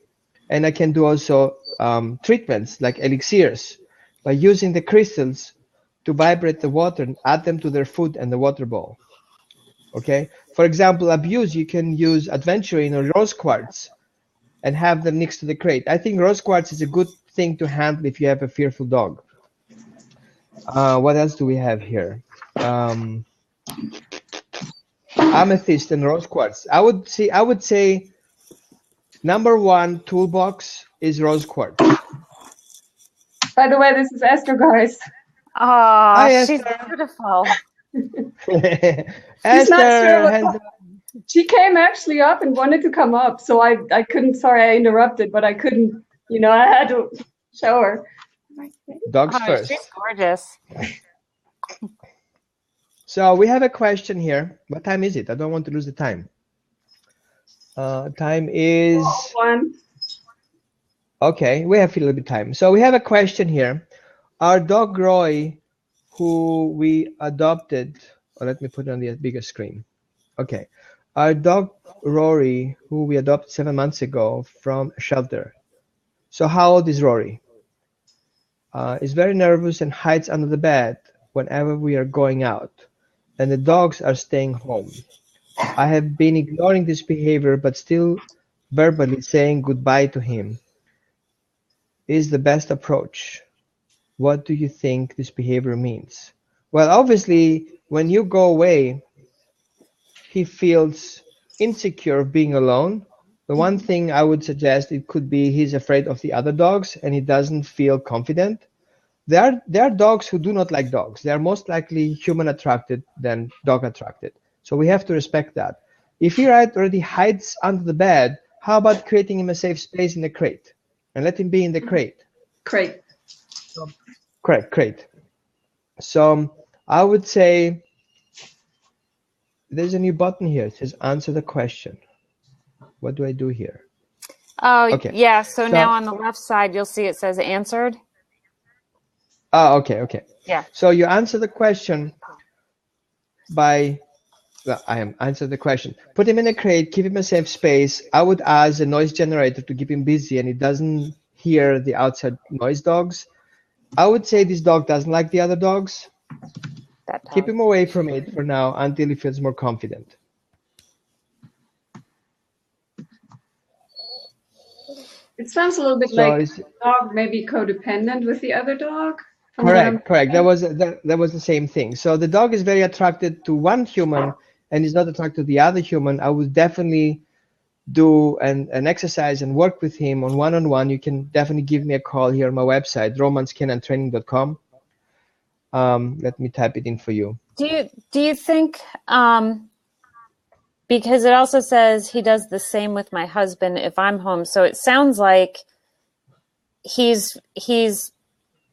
And I can do also treatments like elixirs by using the crystals to vibrate the water and add them to their food and the water bowl. Okay. For example, abuse, you can use aventurine or rose quartz and have them next to the crate. I think rose quartz is a good thing to handle if you have a fearful dog. What else do we have here? Amethyst and rose quartz. I would say number 1 toolbox is rose quartz. By the way, this is Esther, guys. Oh, she's beautiful. Esther, she came actually up and wanted to come up, so I couldn't. Sorry, I interrupted, but I couldn't. I had to show her. Dogs first. She's gorgeous. So we have a question here. What time is it? I don't want to lose the time. Time is 1. Okay, we have a little bit of time. So we have a question here. Our dog Roy, who we adopted, let me put it on the bigger screen. Okay, our dog Rory, who we adopted 7 months ago from a shelter. So how old is Rory? Is very nervous and hides under the bed whenever we are going out, and the dogs are staying home. I have been ignoring this behavior, but still verbally saying goodbye to him is the best approach. What do you think this behavior means? Well, obviously, when you go away, he feels insecure of being alone. The one thing I would suggest, it could be he's afraid of the other dogs and he doesn't feel confident. There are dogs who do not like dogs. They are most likely human attracted than dog attracted. So we have to respect that. If he already hides under the bed, how about creating him a safe space in the crate and let him be in the crate? Crate. Correct, crate. So I would say there's a new button here. It says answer the question. What do I do here? Oh, Okay. yeah. So now on the left side, you'll see it says answered. Oh, okay. Yeah. So you answer the question by, well, I am answer the question. Put him in a crate, keep him a safe space. I would ask a noise generator to keep him busy and he doesn't hear the outside noise dogs. I would say this dog doesn't like the other dogs. Keep him away from it for now until he feels more confident. It sounds a little bit like the dog maybe codependent with the other dog. Correct. That was the same thing. So the dog is very attracted to one human and is not attracted to the other human. I would definitely do an exercise and work with him on one-on-one. You can definitely give me a call here on my website, romanscanandtraining.com. Let me type it in for you. Do you think, because it also says he does the same with my husband if I'm home, so it sounds like he's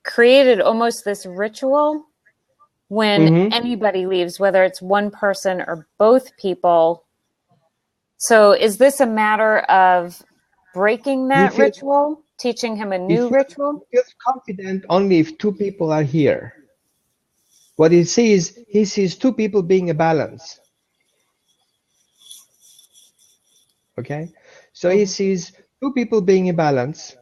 created almost this ritual when anybody leaves, whether it's one person or both people. So is this a matter of breaking that ritual, teaching him a new ritual? He feels confident only if two people are here. What he sees two people being a balance. Okay? So he sees two people being a balance.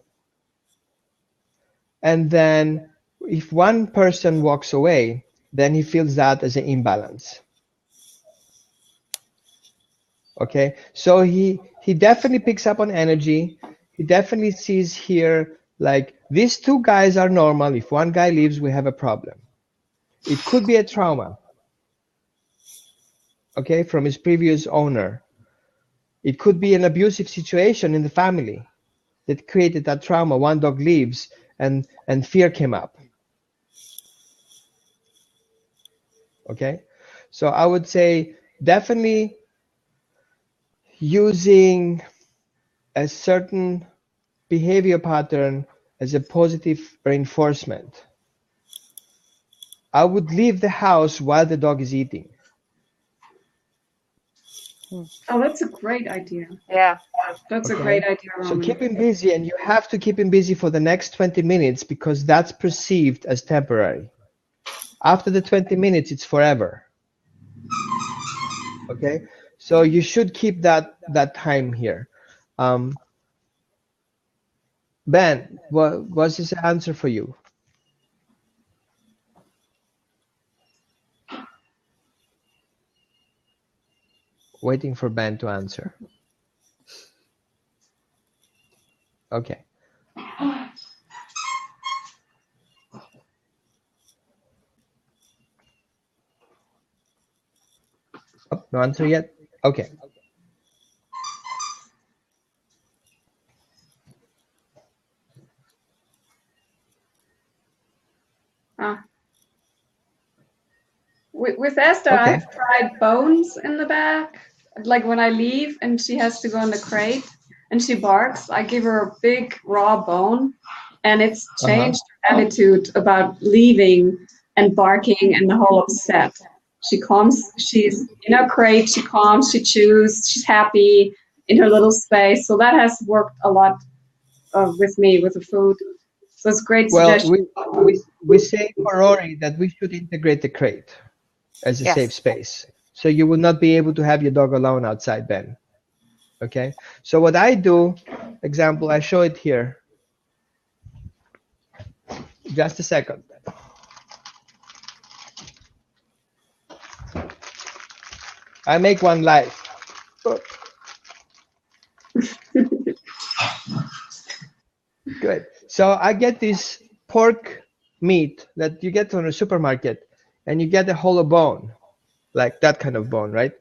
And then if one person walks away, then he feels that as an imbalance. Okay? So he definitely picks up on energy. He definitely sees here, like, these two guys are normal. If one guy leaves, we have a problem. It could be a trauma, okay, from his previous owner. It could be an abusive situation in the family that created that trauma. One dog leaves and fear came up. Okay, so I would say definitely using a certain behavior pattern as a positive reinforcement. I would leave the house while the dog is eating. Oh, that's a great idea. Yeah. That's a great idea, Roman. So keep him busy, and you have to keep him busy for the next 20 minutes because that's perceived as temporary. After the 20 minutes, it's forever. Okay? So you should keep that time here. Ben, what was his answer for you? Waiting for Ben to answer. Okay. Oh, no answer yet? Okay. With Esther, okay. I've tried bones in the back. Like when I leave and she has to go in the crate and she barks, I give her a big raw bone, and it's changed her attitude about leaving and barking and the whole upset. She calms, she's in her crate, she calms, she chews, she's happy in her little space. So that has worked a lot with me, with the food. So it's great suggestion. Well, we say for Rory that we should integrate the crate as a safe space. So you will not be able to have your dog alone outside, Ben. Okay? So what I do, example, I show it here. Just a second. I make one live. Good. So I get this pork meat that you get from a supermarket, and you get a hollow bone, like that kind of bone, right?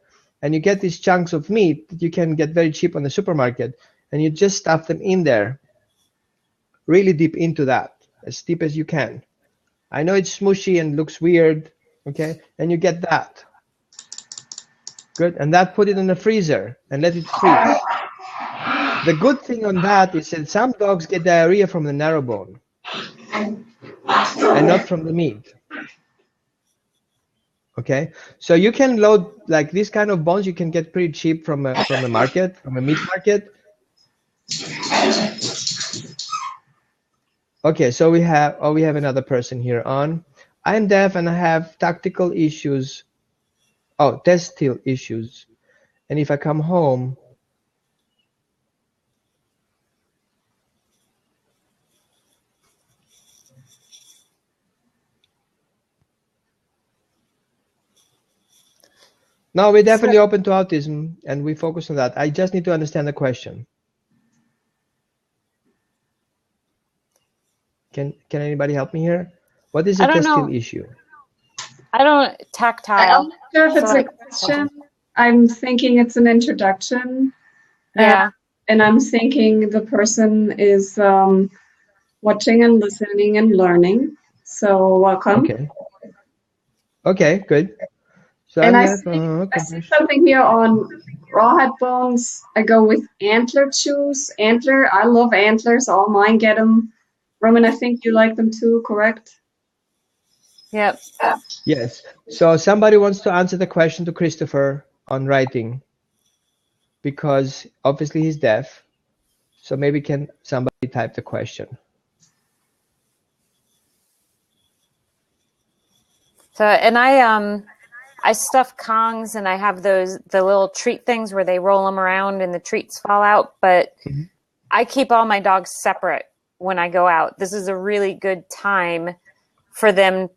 And you get these chunks of meat that you can get very cheap on the supermarket, and you just stuff them in there, really deep into that, as deep as you can. I know it's smushy and looks weird, okay? And you get that. Good, and that put it in the freezer and let it freeze. The good thing on that is that some dogs get diarrhea from the narrow bone and not from the meat. Okay, so you can load like this kind of bones. You can get pretty cheap from a market, from a meat market. Okay, so we have another person here on. I'm deaf and I have tactical issues. Oh, tactile issues. And if I come home, no, we're definitely open to autism and we focus on that. I just need to understand the question. Can anybody help me here? What is a tactile issue? I don't tactile. I'm not sure if it's a question. I'm thinking it's an introduction. Yeah. And I'm thinking the person is watching and listening and learning. So welcome. Okay. Okay, good. So and I see something here on rawhide bones. I go with antler chews. Antler, I love antlers. All mine get them. Roman, I think you like them too, correct? Yep. Yes. So somebody wants to answer the question to Christopher on writing, because obviously he's deaf. So maybe can somebody type the question? So, and I stuff Kongs and I have the little treat things where they roll them around and the treats fall out, but I keep all my dogs separate when I go out. This is a really good time for them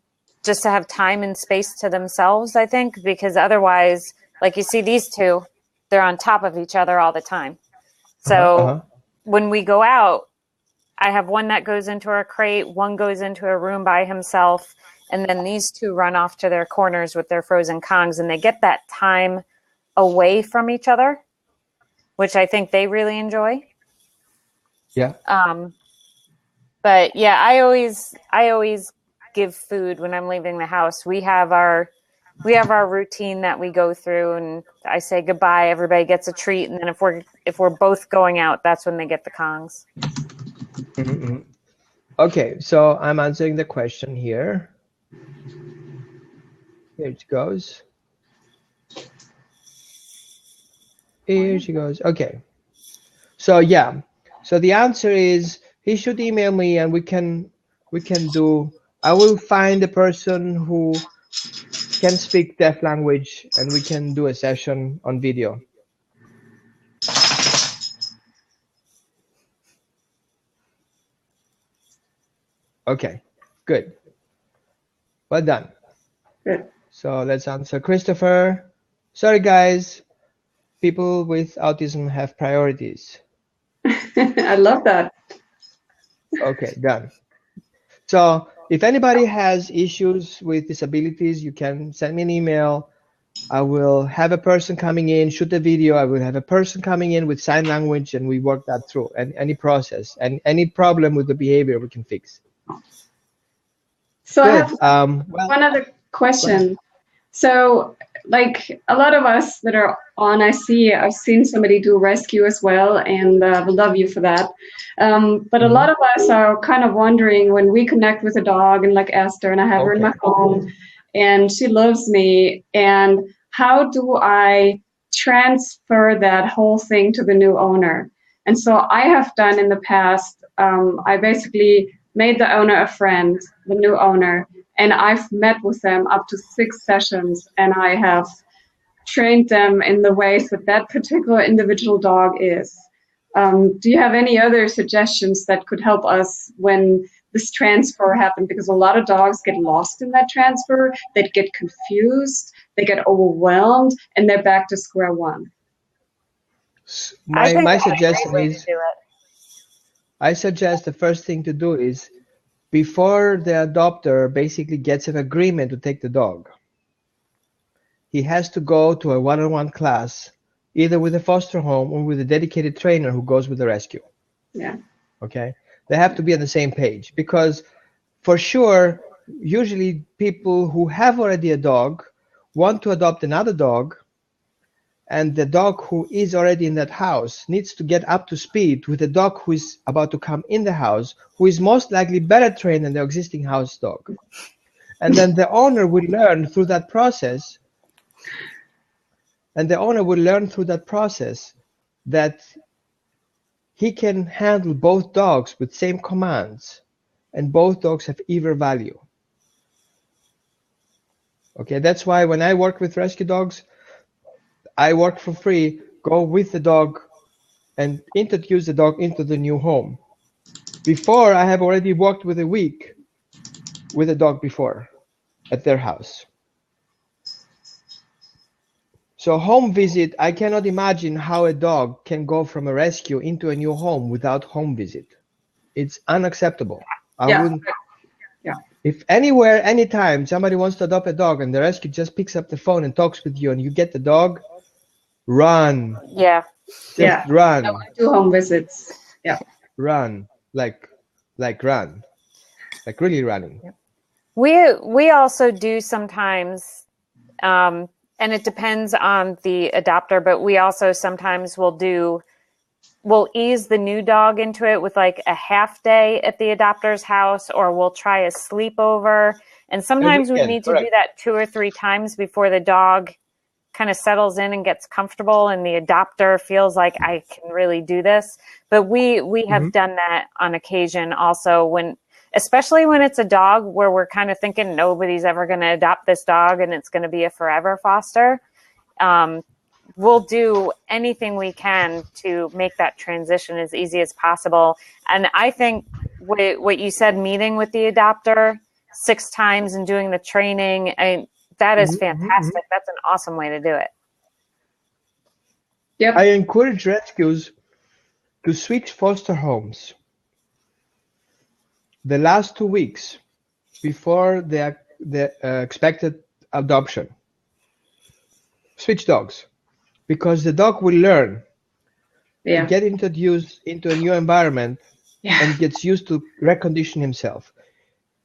just to have time and space to themselves, I think, because otherwise, like you see these two, they're on top of each other all the time. So when we go out, I have one that goes into a crate, one goes into a room by himself, and then these two run off to their corners with their frozen Kongs, and they get that time away from each other, which I think they really enjoy. Yeah. But yeah, I always give food when I'm leaving the house. We have our routine that we go through, and I say goodbye. Everybody gets a treat, and then if we're both going out, that's when they get the Kongs. Mm-hmm. Okay, so I'm answering the question here. Here it goes. Here she goes. Okay. So yeah. So the answer is he should email me and we can do. I will find a person who can speak deaf language and we can do a session on video. Okay, good. Well done. Good. So let's answer Christopher. Sorry guys, people with autism have priorities. I love that. Okay, done. So if anybody has issues with disabilities, you can send me an email. I will have a person coming in, shoot a video. I will have a person coming in with sign language and we work that through, and any process and any problem with the behavior we can fix. So good. I have one other question. So like a lot of us that are on, I've seen somebody do rescue as well, and we love you for that. But a lot of us are kind of wondering when we connect with a dog, and like Esther, and I have her in my home, and she loves me, and how do I transfer that whole thing to the new owner? And so I have done in the past, I basically made the owner a friend, the new owner, and I've met with them up to 6 sessions, and I have trained them in the ways that that particular individual dog is. Do you have any other suggestions that could help us when this transfer happens? Because a lot of dogs get lost in that transfer, they get confused, they get overwhelmed, and they're back to square one. My suggestion is, I suggest the first thing to do is, before the adopter basically gets an agreement to take the dog, he has to go to a one-on-one class, either with a foster home or with a dedicated trainer who goes with the rescue. Yeah. Okay. They have to be on the same page, because for sure, usually people who have already a dog want to adopt another dog, and the dog who is already in that house needs to get up to speed with the dog who is about to come in the house, who is most likely better trained than the existing house dog. And then the owner will learn through that process. that he can handle both dogs with same commands, and both dogs have either value. Okay, that's why when I work with rescue dogs, I work for free, go with the dog and introduce the dog into the new home. Before, I have already worked with a week with a dog before at their house. So home visit, I cannot imagine how a dog can go from a rescue into a new home without home visit. It's unacceptable. I wouldn't. Yeah. If anywhere, anytime somebody wants to adopt a dog and the rescue just picks up the phone and talks with you and you get the dog, run. Yeah. Just run. I want to do home visits. Yeah. Run. Like run. Like really running. We also do sometimes, and it depends on the adopter, but we also sometimes we'll ease the new dog into it with like a half day at the adopter's house, or we'll try a sleepover. And sometimes we need to do that 2 or 3 times before the dog kind of settles in and gets comfortable and the adopter feels like I can really do this. But we have done that on occasion also, especially when it's a dog where we're kind of thinking nobody's ever going to adopt this dog and it's going to be a forever foster. We'll do anything we can to make that transition as easy as possible. And I think what you said, meeting with the adopter 6 times and doing the training, that is fantastic. That's an awesome way to do it. Yep. I encourage rescues to switch foster homes the last 2 weeks before the expected adoption. Switch dogs, because the dog will learn, get introduced into a new environment, and gets used to recondition himself.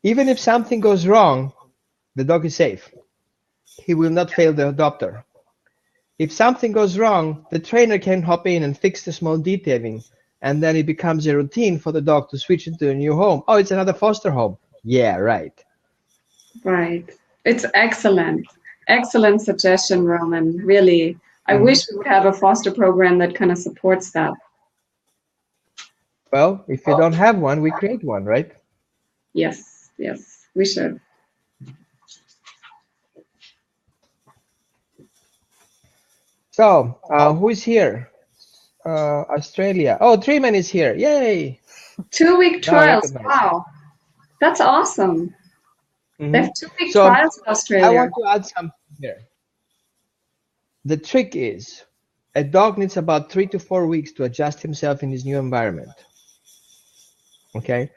Even if something goes wrong, the dog is safe. He will not fail the adopter. If something goes wrong, the trainer can hop in and fix the small detailing, and then it becomes a routine for the dog to switch into a new home. Oh, it's another foster home. Yeah, right. Right. It's excellent. Excellent suggestion, Roman. Really. I wish we would have a foster program that kind of supports that. Well, if you don't have one, we create one, right? Yes, we should. So, who is here? Australia. Oh, Treeman is here. Yay! 2-week trials. Wow. That's awesome. They have 2-week trials in Australia. I want to add something here. The trick is, a dog needs about 3 to 4 weeks to adjust himself in his new environment. Okay?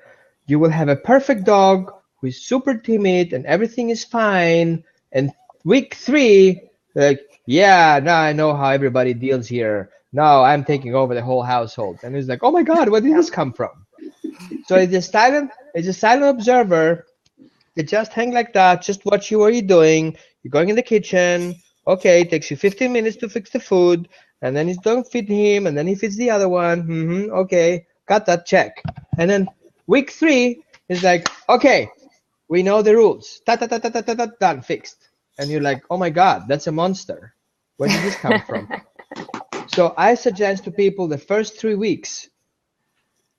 You will have a perfect dog who is super timid and everything is fine. And week 3, like, yeah, now I know how everybody deals here. Now I'm taking over the whole household. And he's like, oh my God, where did this come from? So it's a silent observer. They just hang like that, just watch you what you're doing. You're going in the kitchen. Okay, it takes you 15 minutes to fix the food. And then you don't feed him, and then he feeds the other one. Okay, got that, check. And then week 3 is like, okay, we know the rules. Done, fixed. And you're like, oh my God, that's a monster. Where did this come from? So I suggest to people the first 3 weeks,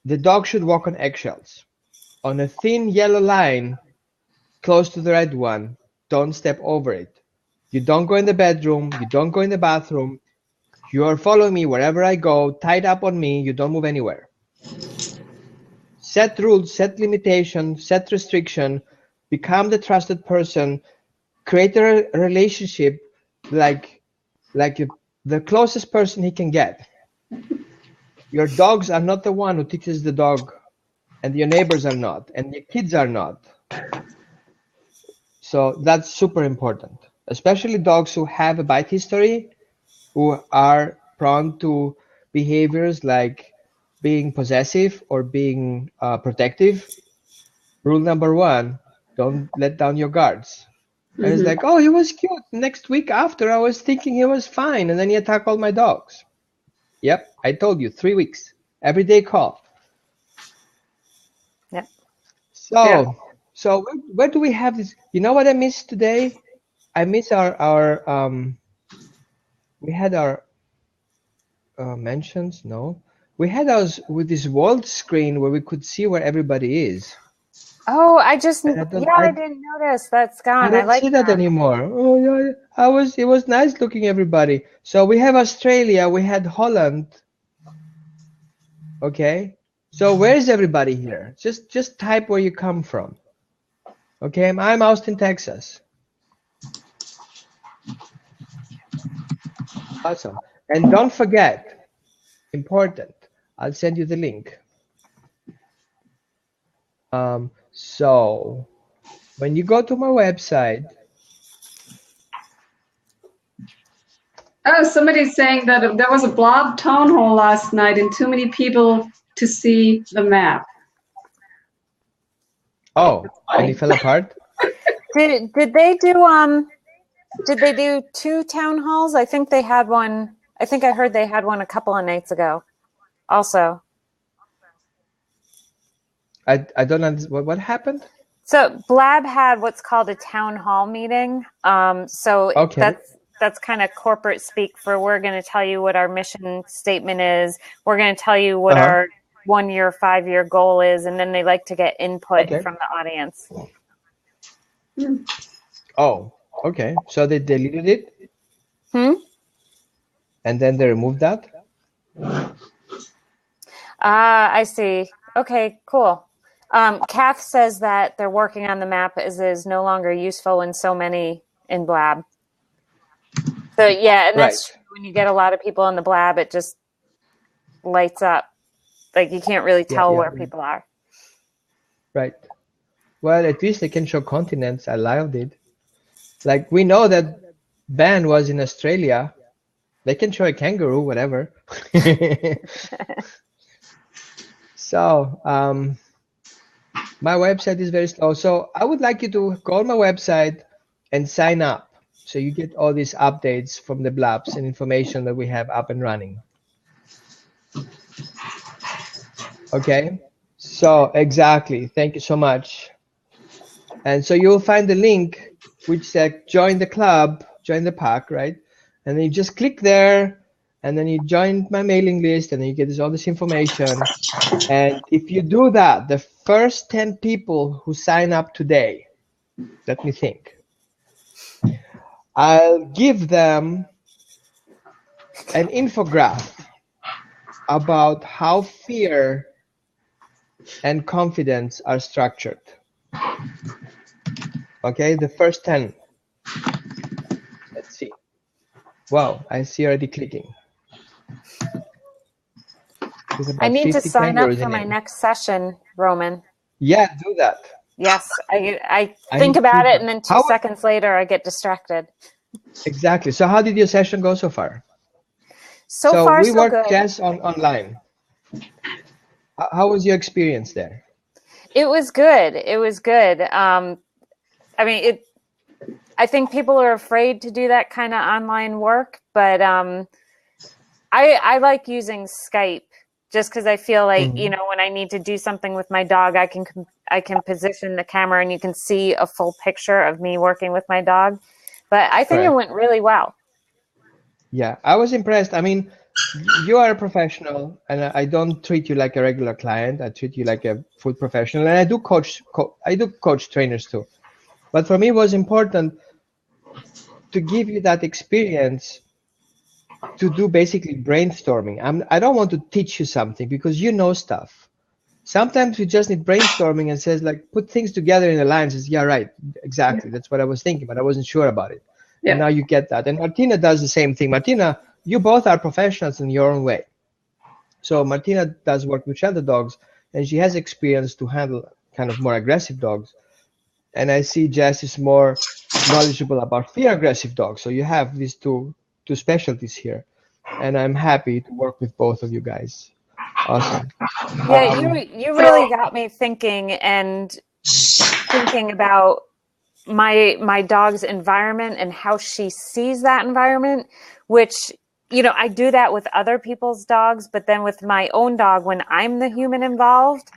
the dog should walk on eggshells. On a thin yellow line, close to the red one, don't step over it. You don't go in the bedroom, you don't go in the bathroom. You are following me wherever I go, tied up on me, you don't move anywhere. Set rules, set limitations, set restriction, become the trusted person, create a relationship like the closest person he can get. Your dogs are not the one who teaches the dog, and your neighbors are not, and your kids are not. So that's super important, especially dogs who have a bite history, who are prone to behaviors like being possessive or being protective. Rule number 1, don't let down your guards. And it's like, oh, he was cute. Next week after, I was thinking he was fine, and then he attacked all my dogs. Yep, I told you, 3 weeks. Every day call. Yep. So where do we have this? You know what I missed today? I miss our we had our mentions. No, We had us with this wall screen where we could see where everybody is. Oh, I didn't notice. That's gone. I don't see that anymore. Oh yeah, it was nice looking everybody. So we have Australia, we had Holland. Okay. So where is everybody here? Just type where you come from. Okay, I'm Austin, Texas. Awesome. And don't forget, important, I'll send you the link. So when you go to my website. Oh, somebody's saying that there was a blob town hall last night and too many people to see the map. Oh, and it fell apart? Did they do 2 town halls? I think they had one. I think I heard they had one a couple of nights ago also. I don't understand. What happened? So Blab had what's called a town hall meeting. So okay. That's kind of corporate speak for we're going to tell you what our mission statement is. We're going to tell you what our 1-year, 5-year goal is, and then they like to get input from the audience. Oh, okay. So they deleted it? And then they removed that? I see. Okay, cool. Kath says that they're working on the map as is no longer useful in so many in Blab. So yeah, and that's true. When you get a lot of people in the Blab, it just lights up. Like you can't really tell where people are. Right. Well, at least they can show continents. I loved it. Like we know that Ben was in Australia. They can show a kangaroo, whatever. So my website is very slow. So I would like you to go on my website and sign up. So you get all these updates from the Blabs and information that we have up and running. Okay. So exactly. Thank you so much. And so you'll find the link which says join the club, join the pack, right? And then you just click there and then you join my mailing list and then you get all this information. And if you do that, the first 10 people who sign up today, let me think, I'll give them an infographic about how fear and confidence are structured. Okay, the first 10. Let's see. Wow, I see already clicking. I need to sign up for my next session, Roman. Yeah, do that. Yes, I think about it and then 2 seconds later I get distracted. Exactly. So how did your session go so far? So far, we worked good. just online. How was your experience there? It was good. It was good. I mean, I think people are afraid to do that kind of online work, but I like using Skype just because I feel like, you know, when I need to do something with my dog, I can position the camera and you can see a full picture of me working with my dog. But I think it went really well. Yeah, I was impressed. I mean, you are a professional, and I don't treat you like a regular client. I treat you like a full professional, and I do coach trainers too. But for me, it was important to give you that experience to do basically brainstorming. I don't want to teach you something because you know stuff. Sometimes we just need brainstorming and says like put things together in a line and says, yeah, right, exactly. That's what I was thinking, but I wasn't sure about it. Yeah. And now you get that. And Martina does the same thing. Martina, you both are professionals in your own way. So Martina does work with shelter dogs, and she has experience to handle kind of more aggressive dogs. And I see Jess is more knowledgeable about fear-aggressive dogs. So you have these two specialties here. And I'm happy to work with both of you guys. Awesome. Yeah, you really got me thinking about my dog's environment and how she sees that environment, which, you know, I do that with other people's dogs, but then with my own dog, when I'm the human involved,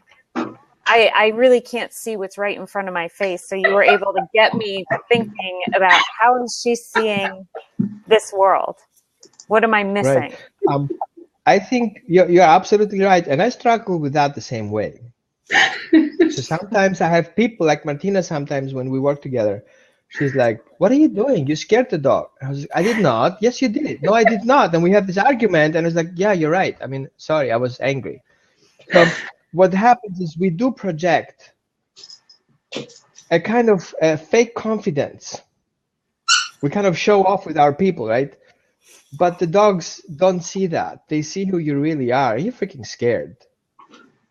I really can't see what's right in front of my face. So you were able to get me thinking about how is she seeing this world? What am I missing? Right. I think you're absolutely right. And I struggle with that the same way. So sometimes I have people like Martina, sometimes when we work together, she's like, what are you doing? You scared the dog. I was like, I did not. Yes, you did. No, I did not. And we have this argument, and it's like, yeah, you're right. I mean, sorry, I was angry. So what happens is we do project a kind of fake confidence. We kind of show off with our people, right? But the dogs don't see that. They see who you really are. You're freaking scared.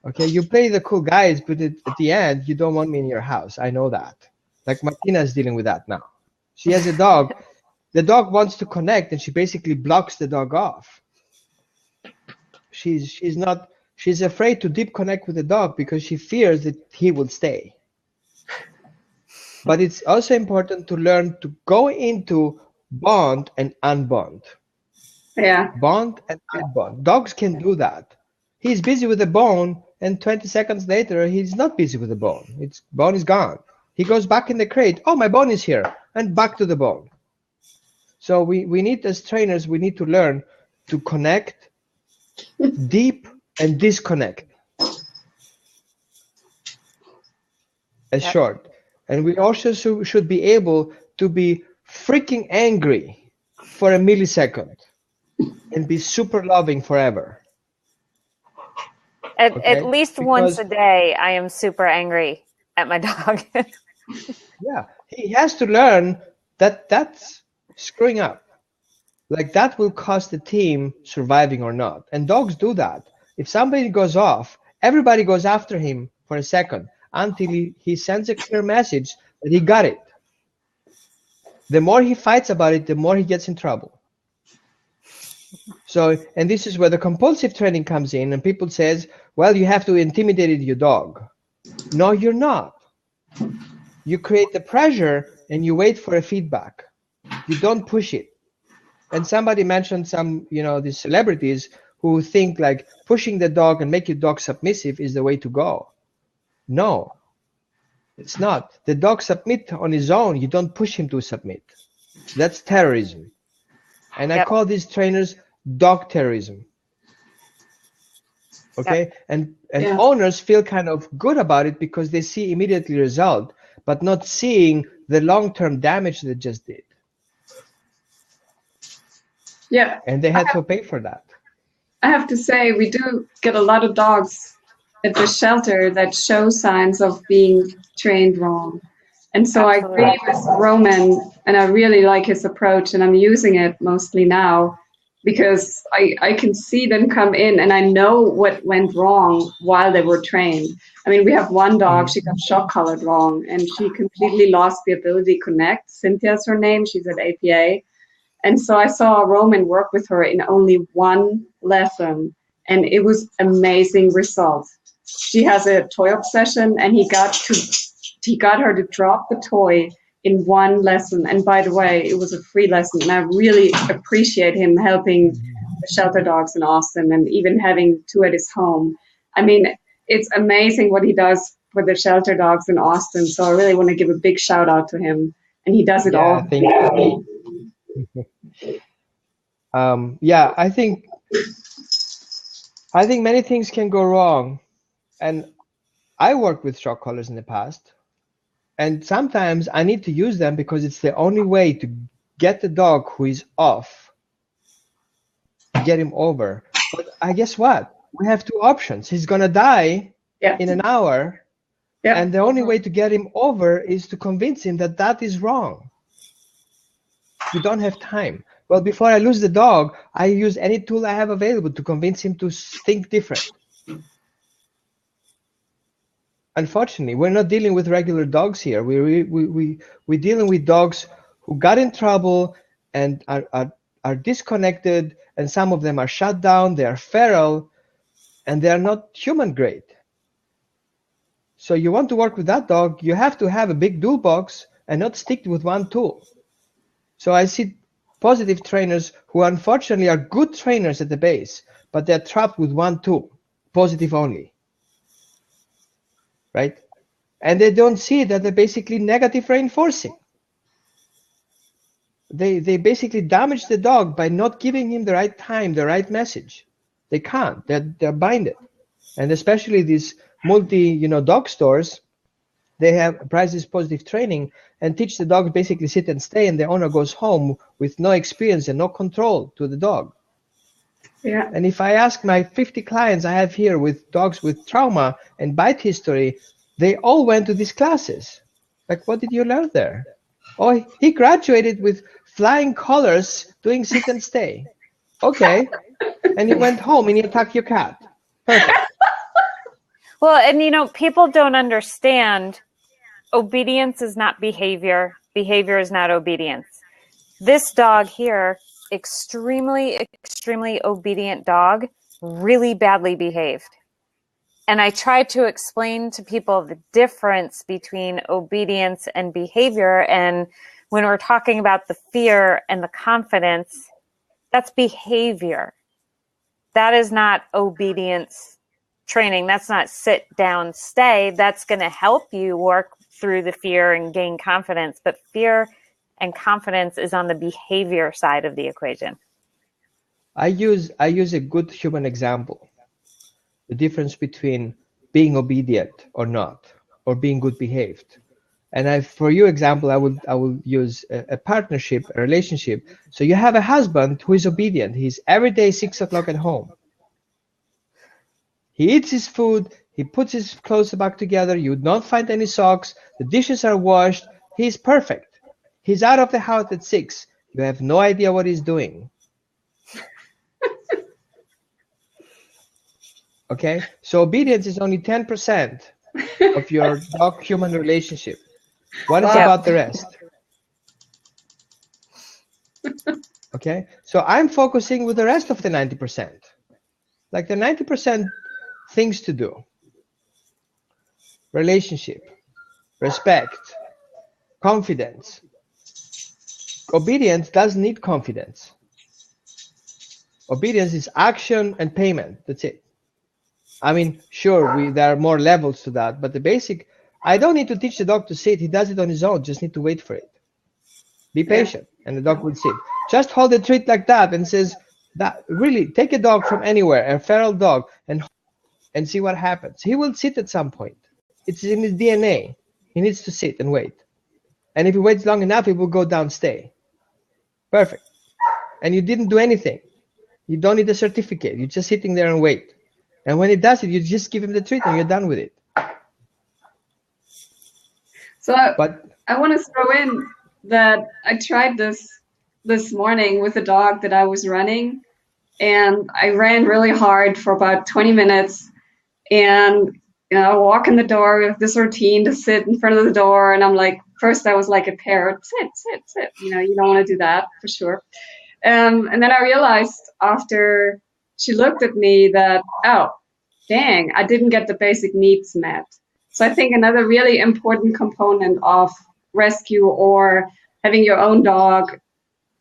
Okay, you play the cool guys, but at the end, you don't want me in your house. I know that. Like Martina is dealing with that now. She has a dog. The dog wants to connect, and she basically blocks the dog off. She's afraid to deep connect with the dog because she fears that he will stay. But it's also important to learn to go into bond and unbond. Yeah. Bond and unbond. Dogs can do that. He's busy with the bone, and 20 seconds later, he's not busy with the bone. Bone is gone. He goes back in the crate. Oh, my bone is here, and back to the bone. So we need, as trainers, we need to learn to connect, deep, and disconnect. As short. And we also should be able to be freaking angry for a millisecond and be super loving forever. At least once a day, I am super angry at my dog. Yeah, he has to learn that that's screwing up. Like that will cost the team surviving or not. And dogs do that. If somebody goes off, everybody goes after him for a second until he sends a clear message that he got it. The more he fights about it, the more he gets in trouble. So, and this is where the compulsive training comes in, and people says, well, you have to intimidate your dog. No, you're not. You create the pressure and you wait for a feedback. You don't push it. And somebody mentioned some, these celebrities who think like pushing the dog and make your dog submissive is the way to go. No, it's not. The dog submit on his own. You don't push him to submit. That's terrorism. And I call these trainers dog terrorism. Okay, and owners feel kind of good about it because they see immediately result, but not seeing the long-term damage they just did. Yeah. And they had to pay for that. I have to say, we do get a lot of dogs at the shelter that show signs of being trained wrong. And so Absolutely. I agree with Roman, and I really like his approach, and I'm using it mostly now because I can see them come in and I know what went wrong while they were trained. I mean, we have one dog, she got shock collared wrong, and she completely lost the ability to connect. Cynthia's her name, she's at APA. And so I saw Roman work with her in only one lesson, and it was amazing results. She has a toy obsession, and he got her to drop the toy in one lesson. And by the way, it was a free lesson, and I really appreciate him helping the shelter dogs in Austin and even having two at his home. I mean, it's amazing what he does for the shelter dogs in Austin. So I really want to give a big shout out to him, and he does it all. Thank you. I think many things can go wrong, and I worked with shock collars in the past, and sometimes I need to use them because it's the only way to get the dog who is off, get him over. But I guess what? We have two options. He's gonna die in an hour, and the only way to get him over is to convince him that that is wrong. We don't have time. Well, before I lose the dog, I use any tool I have available to convince him to think different. Unfortunately, we're not dealing with regular dogs here. We're dealing with dogs who got in trouble and are disconnected, and some of them are shut down, they are feral, and they are not human grade. So you want to work with that dog, you have to have a big toolbox and not stick with one tool. So I see positive trainers who unfortunately are good trainers at the base, but they're trapped with one tool, positive only, right? And they don't see that they're basically negative reinforcing. They basically damage the dog by not giving him the right time, the right message. They can't. They're binded. And especially these dog stores, they have prices positive training and teach the dog basically sit and stay, and the owner goes home with no experience and no control to the dog. Yeah. And if I ask my 50 clients I have here with dogs with trauma and bite history, they all went to these classes. Like, what did you learn there? Oh, he graduated with flying colors doing sit and stay. Okay. And you went home and you attacked your cat. Perfect. Well, and people don't understand obedience is not behavior. Behavior is not obedience. This dog here, extremely, extremely obedient dog, really badly behaved. And I try to explain to people the difference between obedience and behavior. And when we're talking about the fear and the confidence, that's behavior. That is not obedience training. That's not sit down, stay. That's going to help you work through the fear and gain confidence. But fear and confidence is on the behavior side of the equation. I use a good human example. The difference between being obedient or not, or being good behaved. And for your example, I will use a partnership, a relationship. So you have a husband who is obedient. He's every day 6 o'clock at home. He eats his food. He puts his clothes back together. You would not find any socks. The dishes are washed. He's perfect. He's out of the house at 6. You have no idea what he's doing. Okay, so obedience is only 10% of your dog-human relationship. What is about the rest? Okay, so I'm focusing with the rest of the 90%. Like the 90% things to do. Relationship, respect, confidence. Obedience doesn't need confidence. Obedience is action and payment. That's it. I mean, sure, there are more levels to that, but the basic, I don't need to teach the dog to sit. He does it on his own. Just need to wait for it. Be patient, and the dog will sit. Just hold the treat like that and says, that really, take a dog from anywhere, a feral dog, and see what happens. He will sit at some point. It's in his DNA. He needs to sit and wait. And if he waits long enough, he will go down, stay. Perfect. And you didn't do anything. You don't need a certificate. You're just sitting there and wait. And when he does it, you just give him the treat and you're done with it. So I want to throw in that I tried this morning with a dog that I was running, and I ran really hard for about 20 minutes, and I walk in the door with this routine to sit in front of the door, and I'm like, first I was like a parrot, sit. You don't want to do that for sure. And then I realized after she looked at me that, oh, dang, I didn't get the basic needs met. So I think another really important component of rescue or having your own dog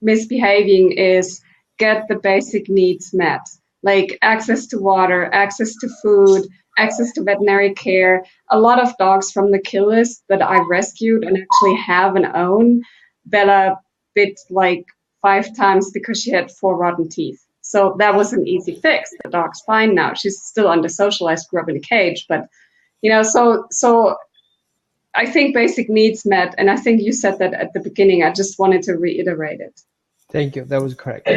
misbehaving is get the basic needs met, like access to water, access to food, access to veterinary care. A lot of dogs from the kill list that I rescued and actually have and own, Bella bit like 5 times because she had 4 rotten teeth. So that was an easy fix. The dog's fine now. She's still under socialized, grew up in a cage, but so I think basic needs met, and I think you said that at the beginning. I just wanted to reiterate it. Thank you. That was correct.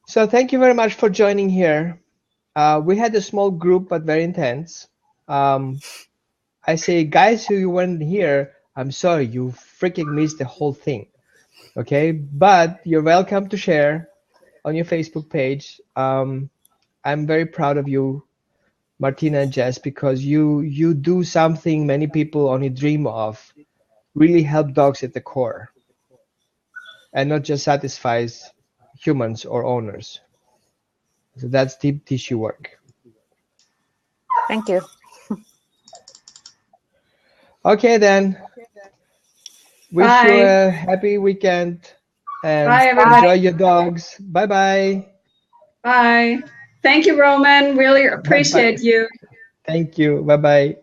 So thank you very much for joining here. We had a small group, but very intense. I say, guys who weren't here, I'm sorry, you freaking missed the whole thing. Okay, but you're welcome to share on your Facebook page. I'm very proud of you, Martina and Jess, because you do something many people only dream of, really help dogs at the core, and not just satisfies humans or owners. So that's deep tissue work. Thank you. Okay, then. Wish you a happy weekend and enjoy your dogs. Bye-bye. Bye. Thank you, Roman. Really appreciate you. Thank you. Bye-bye.